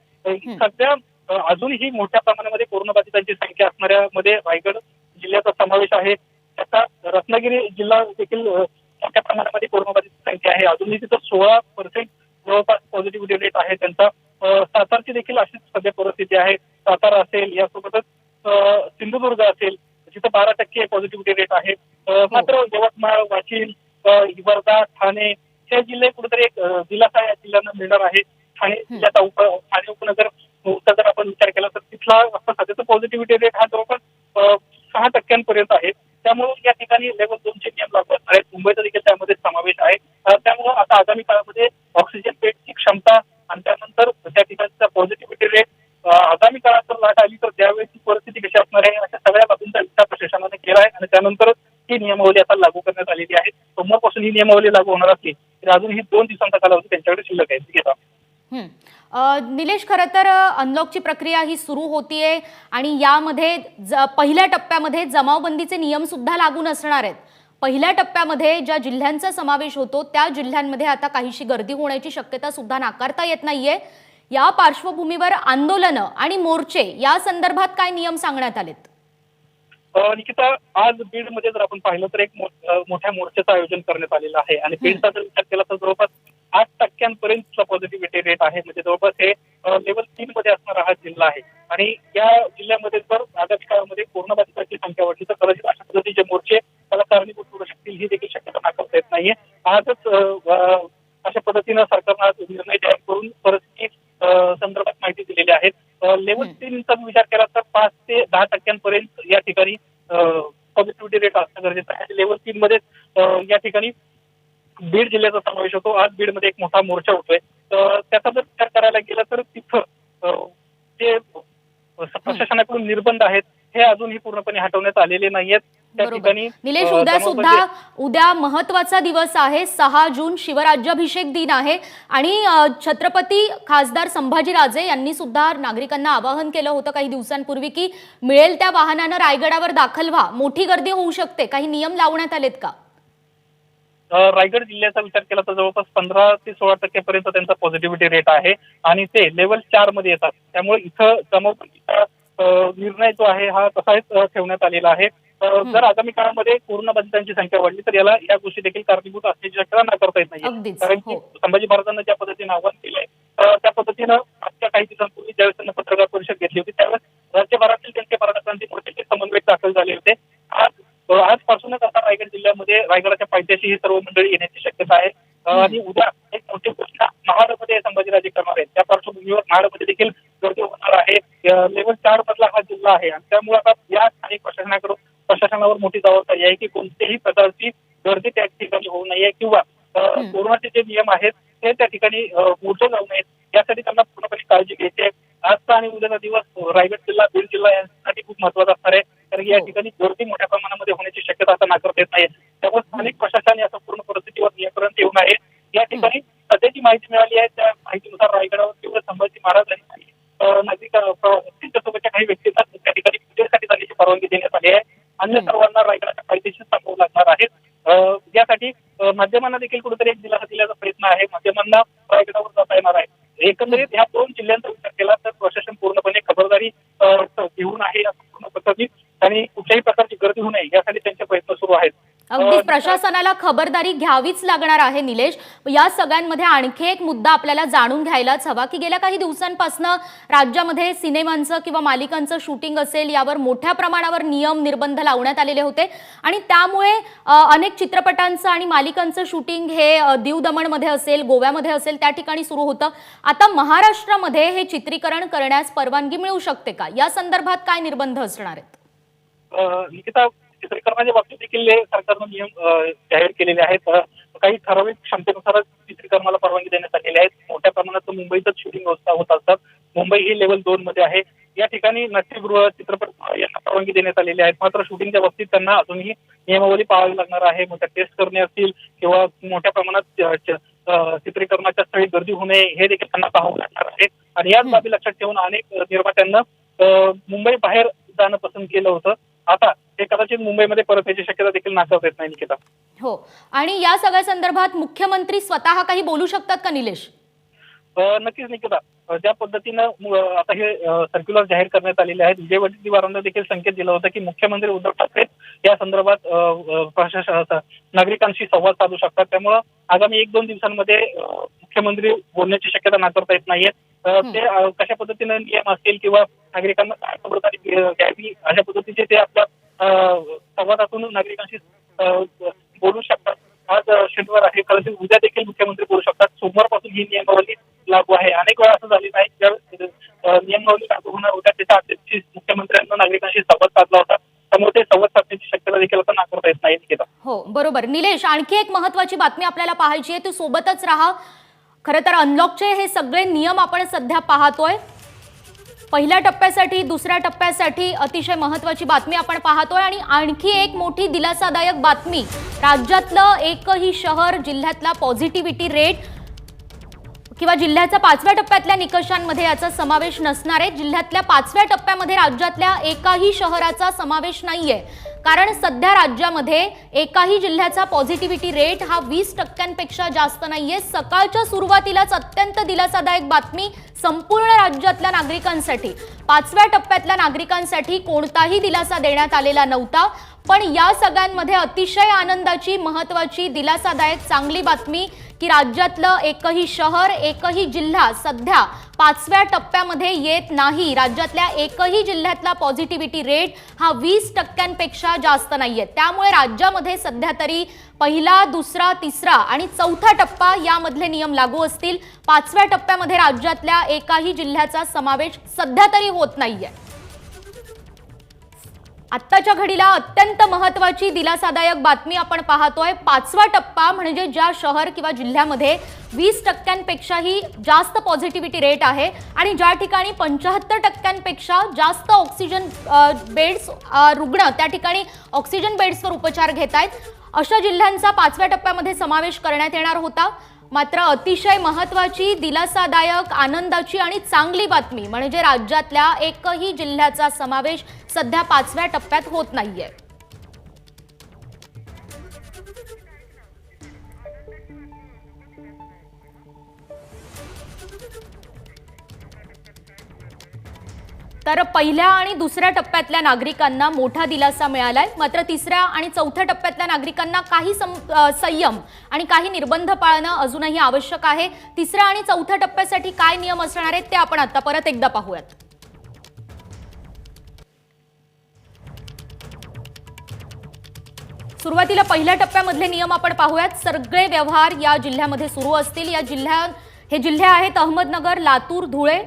B: सध्या अजूनही मोठ्या प्रमाणामध्ये कोरोनाबाधितांची संख्या असणाऱ्यामध्ये रायगड जिल्ह्याचा समावेश आहे. त्याचा रत्नागिरी जिल्हा देखील मोठ्या प्रमाणामध्ये कोरोनाबाधित संख्या आहे. अजूनही तिथं 16% जवळपास पॉझिटिव्हिटी रेट आहे त्यांचा. सातारची देखील अशीच सध्या परिस्थिती आहे. सातारा असेल, यासोबतच सिंधुदुर्ग असेल, तिथं 12% पॉझिटिव्हिटी रेट आहे. मात्र यवतमाळ, वाशिम, वर्धा, ठाणे हे जिल्हे कुठेतरी एक दिलासा या जिल्ह्यांना मिळणार आहे. ठाणे जिल्ह्याचा ठाणे उपनगर जर आपण विचार केला तर तिथला सध्याचा पॉझिटिव्हिटी रेट हा जवळपास 6% आहे. त्यामुळे या ठिकाणी लेवल 2 चे नियम लागू असणार आहेत. मुंबईचा देखील त्यामध्ये समावेश आहे. त्यामुळे आता आगामी काळामध्ये ऑक्सिजन बेडची क्षमता आणि त्यानंतर त्या ठिकाणचा पॉझिटिव्हिटी रेट आगामी काळात जर लाट आली तर त्यावेळेची परिस्थिती कशी असणार आहे अशा सगळ्या बाबींचा विचार प्रशासनाने केला आहे आणि त्यानंतरच ही नियमावली आता लागू करण्यात आलेली आहे. सोमवारपासून ही नियमावली लागू होणार असली तर अजूनही 2 दिवसांचा कालावधी त्यांच्याकडे शिल्लक आहे.
A: निलेश, खरं तर अनलॉकची प्रक्रिया ही सुरू होतीये आणि यामध्ये पहिल्या टप्प्यामध्ये जमावबंदीचे नियम सुद्धा लागू नसणार आहेत. पहिल्या टप्प्यामध्ये ज्या जिल्ह्यांचा समावेश होतो त्या जिल्ह्यांमध्ये आता काहीशी गर्दी होण्याची शक्यता सुद्धा नाकारता येत नाहीये. या पार्श्वभूमीवर आंदोलनं आणि मोर्चे या संदर्भात काय नियम सांगण्यात आलेत?
B: निकिता, आज बीडमध्ये जर आपण पाहिलं तर एक मोठ्या मोर्चाचं आयोजन करण्यात आलेलं आहे आणि बीडचा जर विचार केला तर जवळपास 8% पॉझिटिव्हिटी रेट आहे. म्हणजे जवळपास हे लेवल 3 मध्ये असणारा हा जिल्हा आहे आणि या जिल्ह्यामध्ये जर आगामी काळामध्ये कोरोनाबाधितांची संख्या वाढली तर कदाचित अशा पद्धतीचे मोर्चे त्याला कारणीभूत ठरू शकतील ही देखील शक्यता नाकारता येत नाहीये. आजच अशा पद्धतीनं सरकारनं आज निर्णय जाहीर करून परिस्थिती संदर्भात माहिती दिलेली आहे. लेवल 3 चा विचार केला तर 5 ते 10% या ठिकाणी पॉझिटिव्हिटी रेट असणं गरजेचं आहे. लेवल 3 मध्ये या ठिकाणी बीड जिल्ह्याचा समावेश होतो. आज बीडमध्ये एक मोठा मोर्चा होतोय. त्याचा जर विचार करायला गेला तर तिथं जे प्रशासनाकडून निर्बंध आहेत हे अजूनही पूर्णपणे हटवण्यात आलेले नाहीयेत. त्या ठिकाणी
A: निलेश, उद्या महत्वाचा दिवस आहे. 6 जून शिवराज्याभिषेक दिन आहे आणि छत्रपती खासदार संभाजीराजे यांनी सुद्धा नागरिकांना आवाहन केलं होतं काही दिवसांपूर्वी की मिळेल त्या वाहनानं रायगडावर दाखल व्हा. मोठी गर्दी होऊ शकते. काही नियम लावण्यात आलेत का?
B: रायगड जिल्ह्याचा विचार केला तर जवळपास 15 ते 16% पर्यंत त्यांचा पॉझिटिव्हिटी रेट आहे आणि ते लेवल 4 मध्ये येतात. त्यामुळे इथं जमावबंदीचा निर्णय जो आहे हा तसाच ठेवण्यात आलेला आहे. जर आगामी काळामध्ये कोरोनाबाधितांची संख्या वाढली तर या गोष्टी देखील कारणीभूत असल्याची शक्यता नाकारता येत नाही. कारण की संभाजी महाराजांना ज्या पद्धतीने आवाहन केलंय त्या पद्धतीनं आजच्या काही दिवसांपूर्वी ज्यावेळेस त्यांना पत्रकार परिषद घेतली होती त्यावेळेस राज्यभरातील त्यांचे मराठा क्रांती मोर्चाचे समन्वयक दाखल झाले होते. आजपासूनच आता रायगड जिल्ह्यामध्ये रायगडाच्या पायथ्याशी ही सर्व मंडळी येण्याची शक्यता आहे आणि उद्या एक मोठी घोषणा महाडमध्ये संभाजीराजे करणार आहेत. त्या पार्श्वभूमीवर महाडमध्ये देखील गर्दी होणार आहे. लेवल 4 मधला हा जिल्हा आहे आणि त्यामुळे आता या स्थानिक प्रशासनावर मोठी जबाबदारी आहे की कोणत्याही प्रकारची गर्दी त्या ठिकाणी होऊ नये किंवा कोरोनाचे जे नियम आहेत ते त्या ठिकाणी मोठे जाऊ नयेत यासाठी त्यांना पूर्णपणे काळजी घ्यायची आहे. आजचा आणि उद्याचा दिवस रायगड जिल्हा, बीड जिल्हा यांसाठी खूप महत्वाचा असणार आहे. कारण की या ठिकाणी गर्दी मोठ्या प्रमाणामध्ये होण्याची शक्यता आता नाकारता येत नाही. त्यामुळे स्थानिक प्रशासन या संपूर्ण परिस्थितीवर नियंत्रण ठेवून आहे. या ठिकाणी सध्याची माहिती मिळाली आहे त्या माहितीनुसार रायगडावर तीव्र संभाजी महाराज आणि नागरिक त्यांच्यासोबतच्या काही व्यक्तींना त्या ठिकाणी पूजेसाठी जाण्याची परवानगी देण्यात आली आहे. अन्य सर्वांना रायगडाच्या पायथ्याशी थांबावं लागणार आहे. यासाठी माध्यमांना देखील कुठेतरी एक दिलासा दिल्याचा प्रयत्न आहे. माध्यमांना रायगडावर जाता येणार आहे. एकंदरीत ह्या दोन जिल्ह्यांचा विचार केला तर प्रशासन पूर्णपणे खबरदारी घेऊन आहे या संपूर्ण पद्धतीत आणि कुठल्याही प्रकारची गर्दी होऊ नये यासाठी त्यांचे प्रयत्न सुरू आहेत.
A: अगदी प्रशासनाला खबरदारी घ्यावीच लागणार आहे निलेश. या सगळ्यांमध्ये आणखी एक मुद्दा आपल्याला जाणून घ्यायलाच हवा की गेल्या काही दिवसांपासून राज्यामध्ये सिनेमांचं किंवा मालिकांचं शूटिंग असेल यावर मोठ्या प्रमाणावर नियम निर्बंध लावण्यात आलेले होते आणि त्यामुळे अनेक चित्रपटांचं आणि मालिकांचं शूटिंग हे दीव दमणमध्ये असेल, गोव्यामध्ये असेल त्या ठिकाणी सुरू होतं. आता महाराष्ट्रामध्ये हे चित्रीकरण करण्यास परवानगी मिळू शकते का? या संदर्भात काय निर्बंध असणार आहेत?
B: निकिता, चित्रीकरणाच्या बाबतीत देखील सरकारनं नियम जाहीर केलेले आहेत. काही ठराविक क्षमतेनुसार चित्रीकरणाला परवानगी देण्यात आलेली आहे. मोठ्या प्रमाणात मुंबईतच शूटिंग होत असतात. मुंबई ही लेव्हल 2 मध्ये आहे. या ठिकाणी नाट्यगृह, चित्रपट यांना परवानगी देण्यात आलेली आहे. मात्र शूटिंगच्या बाबतीत त्यांना अजूनही नियमावली पाळावी लागणार आहे. मग त्या टेस्ट करणे असतील किंवा मोठ्या प्रमाणात चित्रीकरणाच्या स्थळी गर्दी होणे हे देखील त्यांना पाहावं लागणार आहे. आणि याच बाबी लक्षात ठेवून अनेक निर्मात्यांना मुंबई बाहेर जाणं पसंत केलं होतं. आता ते कदाचित मुंबईमध्ये परत याची शक्यता देखील नाकारता येत नाही निकिता.
A: हो, आणि या सगळ्या संदर्भात मुख्यमंत्री स्वतः काही बोलू शकतात का निलेश?
B: नक्कीच निकिता, ज्या पद्धतीनं आता हे सर्क्युलर जाहीर करण्यात आलेले आहेत. विजय वडेट्टीवारांना देखील संकेत दिला होता की मुख्यमंत्री उद्धव ठाकरे या संदर्भात नागरिकांशी संवाद साधू शकतात. त्यामुळं आगामी 1-2 दिवसांमध्ये मुख्यमंत्री बोलण्याची शक्यता नाकारता येत नाहीये. ते कशा पद्धतीनं नियम असतील किंवा नागरिकांना काय खबरदारी घ्यावी अशा पद्धतीचे ते आपल्या संवादातून नागरिकांशी बोलू शकतात. आज शनिवार आहे, कदाचित उद्या देखील मुख्यमंत्री बोलू शकतात. सोमवारपासून ही नियमावली लागू आहे. अनेक वेळा असं झालेलं आहे ज्या नियमावली लागू होणार होत्या त्याच्या आधीच मुख्यमंत्र्यांना नागरिकांशी संवाद साधला होता. त्यामुळे ते संवाद साधण्याची शक्यता देखील आता नाकारता येत नाही निकिता.
A: हो, बरोबर. निलेश, आणखी एक महत्त्वाची बातमी आपल्याला पाहायची आहे, तू सोबतच राहा. खरं तर अनलॉकचे हे सगळे नियम आपण सध्या पाहतोय. पहिल्या टप्प्यासाठी, दुसऱ्या टप्प्यासाठी अतिशय महत्त्वाची बातमी आपण पाहतोय आणि आणखी एक मोठी दिलासादायक बातमी. राज्यातलं एकही शहर, जिल्ह्यातला पॉझिटिव्हिटी रेट किंवा जिल्ह्याच्या 5व्या टप्प्यातल्या निकषांमध्ये याचा समावेश नसणार आहे. जिल्ह्यातल्या 5व्या टप्प्यामध्ये राज्यातल्या एकाही शहराचा समावेश नाहीये. कारण सध्या राज्यामध्ये एकाही जिल्ह्याचा पॉझिटिव्हिटी रेट हा 20% जास्त नाहीये. सकाळच्या सुरुवातीलाच अत्यंत दिलासादायक बातमी संपूर्ण राज्यातल्या नागरिकांसाठी. 5व्या टप्प्यातल्या नागरिकांसाठी कोणताही दिलासा देण्यात आलेला नव्हता. पण या सगळ्यांमध्ये अतिशय आनंदाची, महत्त्वाची, दिलासादायक चांगली बातमी की राज्यातलं एकही शहर, एकही जिल्हा सध्या 5व्या टप्प्यामध्ये येत नाही. राज्यातल्या एकही जिल्ह्यातला पॉझिटिव्हिटी रेट हा 20% जास्त नाहीये. त्यामुळे राज्यामध्ये सध्या तरी पहिला, दुसरा, तिसरा आणि चौथा टप्पा यामधले नियम लागू असतील. 5व्या टप्प्यामध्ये राज्यातल्या एकाही जिल्ह्याचा समावेश सध्या तरी होत नाहीये. आत्ताच्या घडीला अत्यंत महत्त्वाची दिलासादायक बातमी आपण पाहतोय. 5वा टप्पा म्हणजे ज्या शहर किंवा जिल्ह्यामध्ये 20%पेक्षाही जास्त पॉझिटिव्हिटी रेट आहे आणि ज्या ठिकाणी 75%पेक्षा जास्त ऑक्सिजन बेड्स रुग्ण त्या ठिकाणी ऑक्सिजन बेड्सवर उपचार घेत आहेत, अशा जिल्ह्यांचा 5व्या टप्प्यामध्ये समावेश करण्यात येणार होता. मात्र अतिशय महत्त्वाची, दिलासादायक, आनंदाची आणि चांगली बातमी म्हणजे राज्यातल्या एकही जिल्ह्याचा समावेश सध्या 5व्या टप्प्यात होत नाहीये. तर पहिल्या आणि दुसऱ्या टप्प्यातल्या नागरिकांना मोठा दिलासा मिळालाय. मात्र तिसऱ्या आणि चौथ्या टप्प्यातल्या नागरिकांना काही संयम आणि काही निर्बंध पाळणं अजूनही आवश्यक आहे. तिसऱ्या आणि चौथ्या टप्प्यासाठी काय नियम असणार आहेत ते आपण आता परत एकदा पाहूयात. सुरुवातीला पहिल्या टप्प्यामधले नियम आपण पाहूयात. सगळे व्यवहार या जिल्ह्यामध्ये सुरू असतील. हे जिल्हे आहेत अहमदनगर, लातूर, धुळे.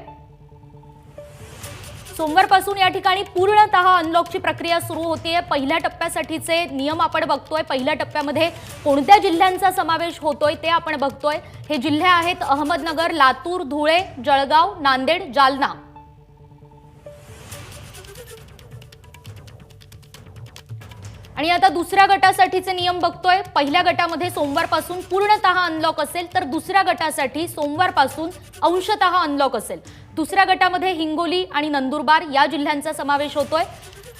A: सोमवारपासून या ठिकाणी पूर्णतः अनलॉकची प्रक्रिया सुरू होतीये. पहिल्या टप्प्यासाठीचे नियम आपण बघतोय. पहिल्या टप्प्यामध्ये कोणत्या जिल्ह्यांचा समावेश होतोय ते आपण बघतोय. हे जिल्हे आहेत अहमदनगर, लातूर, धुळे, जळगाव, नांदेड, जालना. आणि आता दुसऱ्या गटासाठीचे नियम बघतोय। पहिल्या गटामध्ये सोमवारपासून पूर्णतः अनलॉक असेल, तर दुसऱ्या गटासाठी सोमवारपासून अंशतः अनलॉक असेल। दुसऱ्या गटामध्ये हिंगोली आणि नंदुरबार या जिल्ह्यांचा समावेश होतोय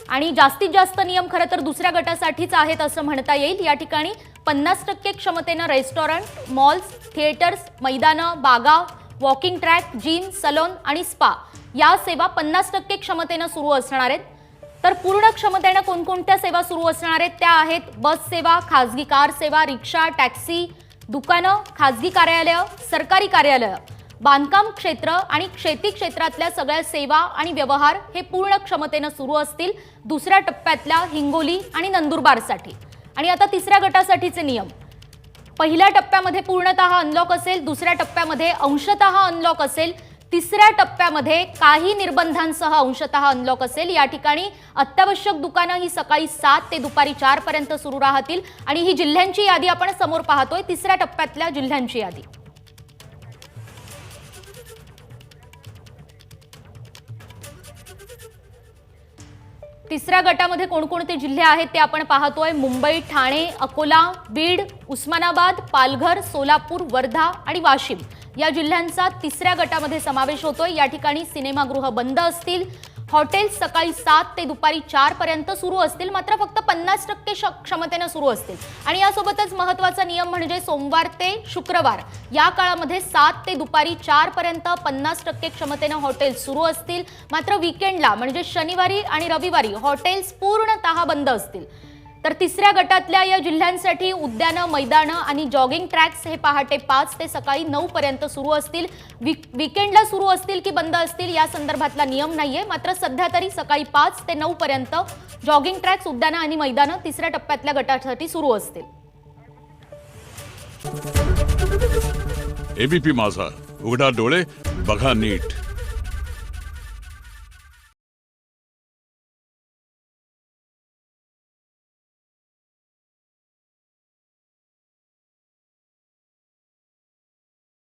A: आणि जास्तीत जास्त नियम खरं तर दुसऱ्या गटासाठीच आहेत असं म्हणता येईल। या ठिकाणी 50% क्षमतेनं रेस्टॉरंट, मॉल्स, थिएटर्स, मैदानं, बागा, वॉकिंग ट्रॅक, जिम, सलून आणि स्पा या सेवा 50% क्षमतेनं सुरू असणार आहेत। तर पूर्ण क्षमतेनं कोणकोणत्या सेवा सुरू असणार आहेत त्या आहेत बस सेवा, खासगी कार सेवा, रिक्षा, टॅक्सी, दुकानं, खासगी कार्यालय, सरकारी कार्यालय, बांधकाम क्षेत्र आणि शेती क्षेत्रातल्या सगळ्या सेवा आणि व्यवहार हे पूर्ण क्षमतेनं सुरू असतील दुसऱ्या टप्प्यातल्या हिंगोली आणि नंदुरबारसाठी। आणि आता तिसऱ्या गटासाठीचे नियम। पहिल्या टप्प्यामध्ये पूर्णतः अनलॉक असेल, दुसऱ्या टप्प्यामध्ये अंशतः अनलॉक असेल, तिसऱ्या टप्प्यामध्ये काही निर्बंधांसह अंशतः अनलॉक असेल। या ठिकाणी अत्यावश्यक दुकानं ही सकाळी 7 ते दुपारी 4 पर्यंत सुरू राहतील आणि ही जिल्ह्यांची यादी आपण समोर पाहतोय, तिसऱ्या टप्प्यातल्या जिल्ह्यांची यादी। तिसऱ्या गटामध्ये कोणकोणते जिल्हे आहेत ते आपण पाहतोय। मुंबई, ठाणे, अकोला, बीड, उस्मानाबाद, पालघर, सोलापूर, वर्धा आणि वाशिम या जिल्ह्यांचा तिसऱ्या गटामध्ये समावेश होतोय। या ठिकाणी सिनेमागृह बंद असतील, हॉटेल्स सकाळी 7 ते दुपारी 4 पर्यंत सुरू असतील, मात्र फक्त 50% क्षमतेनं सुरू असतील। आणि यासोबतच महत्त्वाचा नियम म्हणजे सोमवार ते शुक्रवार या काळामध्ये 7 ते दुपारी 4 पर्यंत 50% क्षमतेनं हॉटेल्स सुरू असतील, मात्र वीकेंडला म्हणजे शनिवारी आणि रविवारी हॉटेल्स पूर्णतः बंद असतील। तर तिसऱ्या गटातल्या या जिल्ह्यांसाठी उद्यानं, मैदानं आणि जॉगिंग ट्रॅक्स हे पहाटे 5 ते सकाळी 9 पर्यंत सुरू असतील। वीकेंडला सुरू असतील की बंद असतील या संदर्भातला नियम नाहीये, मात्र सध्या तरी सकाळी 5 ते 9 पर्यंत जॉगिंग ट्रॅक्स, उद्यानं आणि मैदानं तिसऱ्या टप्प्यातल्या गटासाठी सुरू असतील।
C: एबीपी माझा, उघडा डोळे बघा नीट।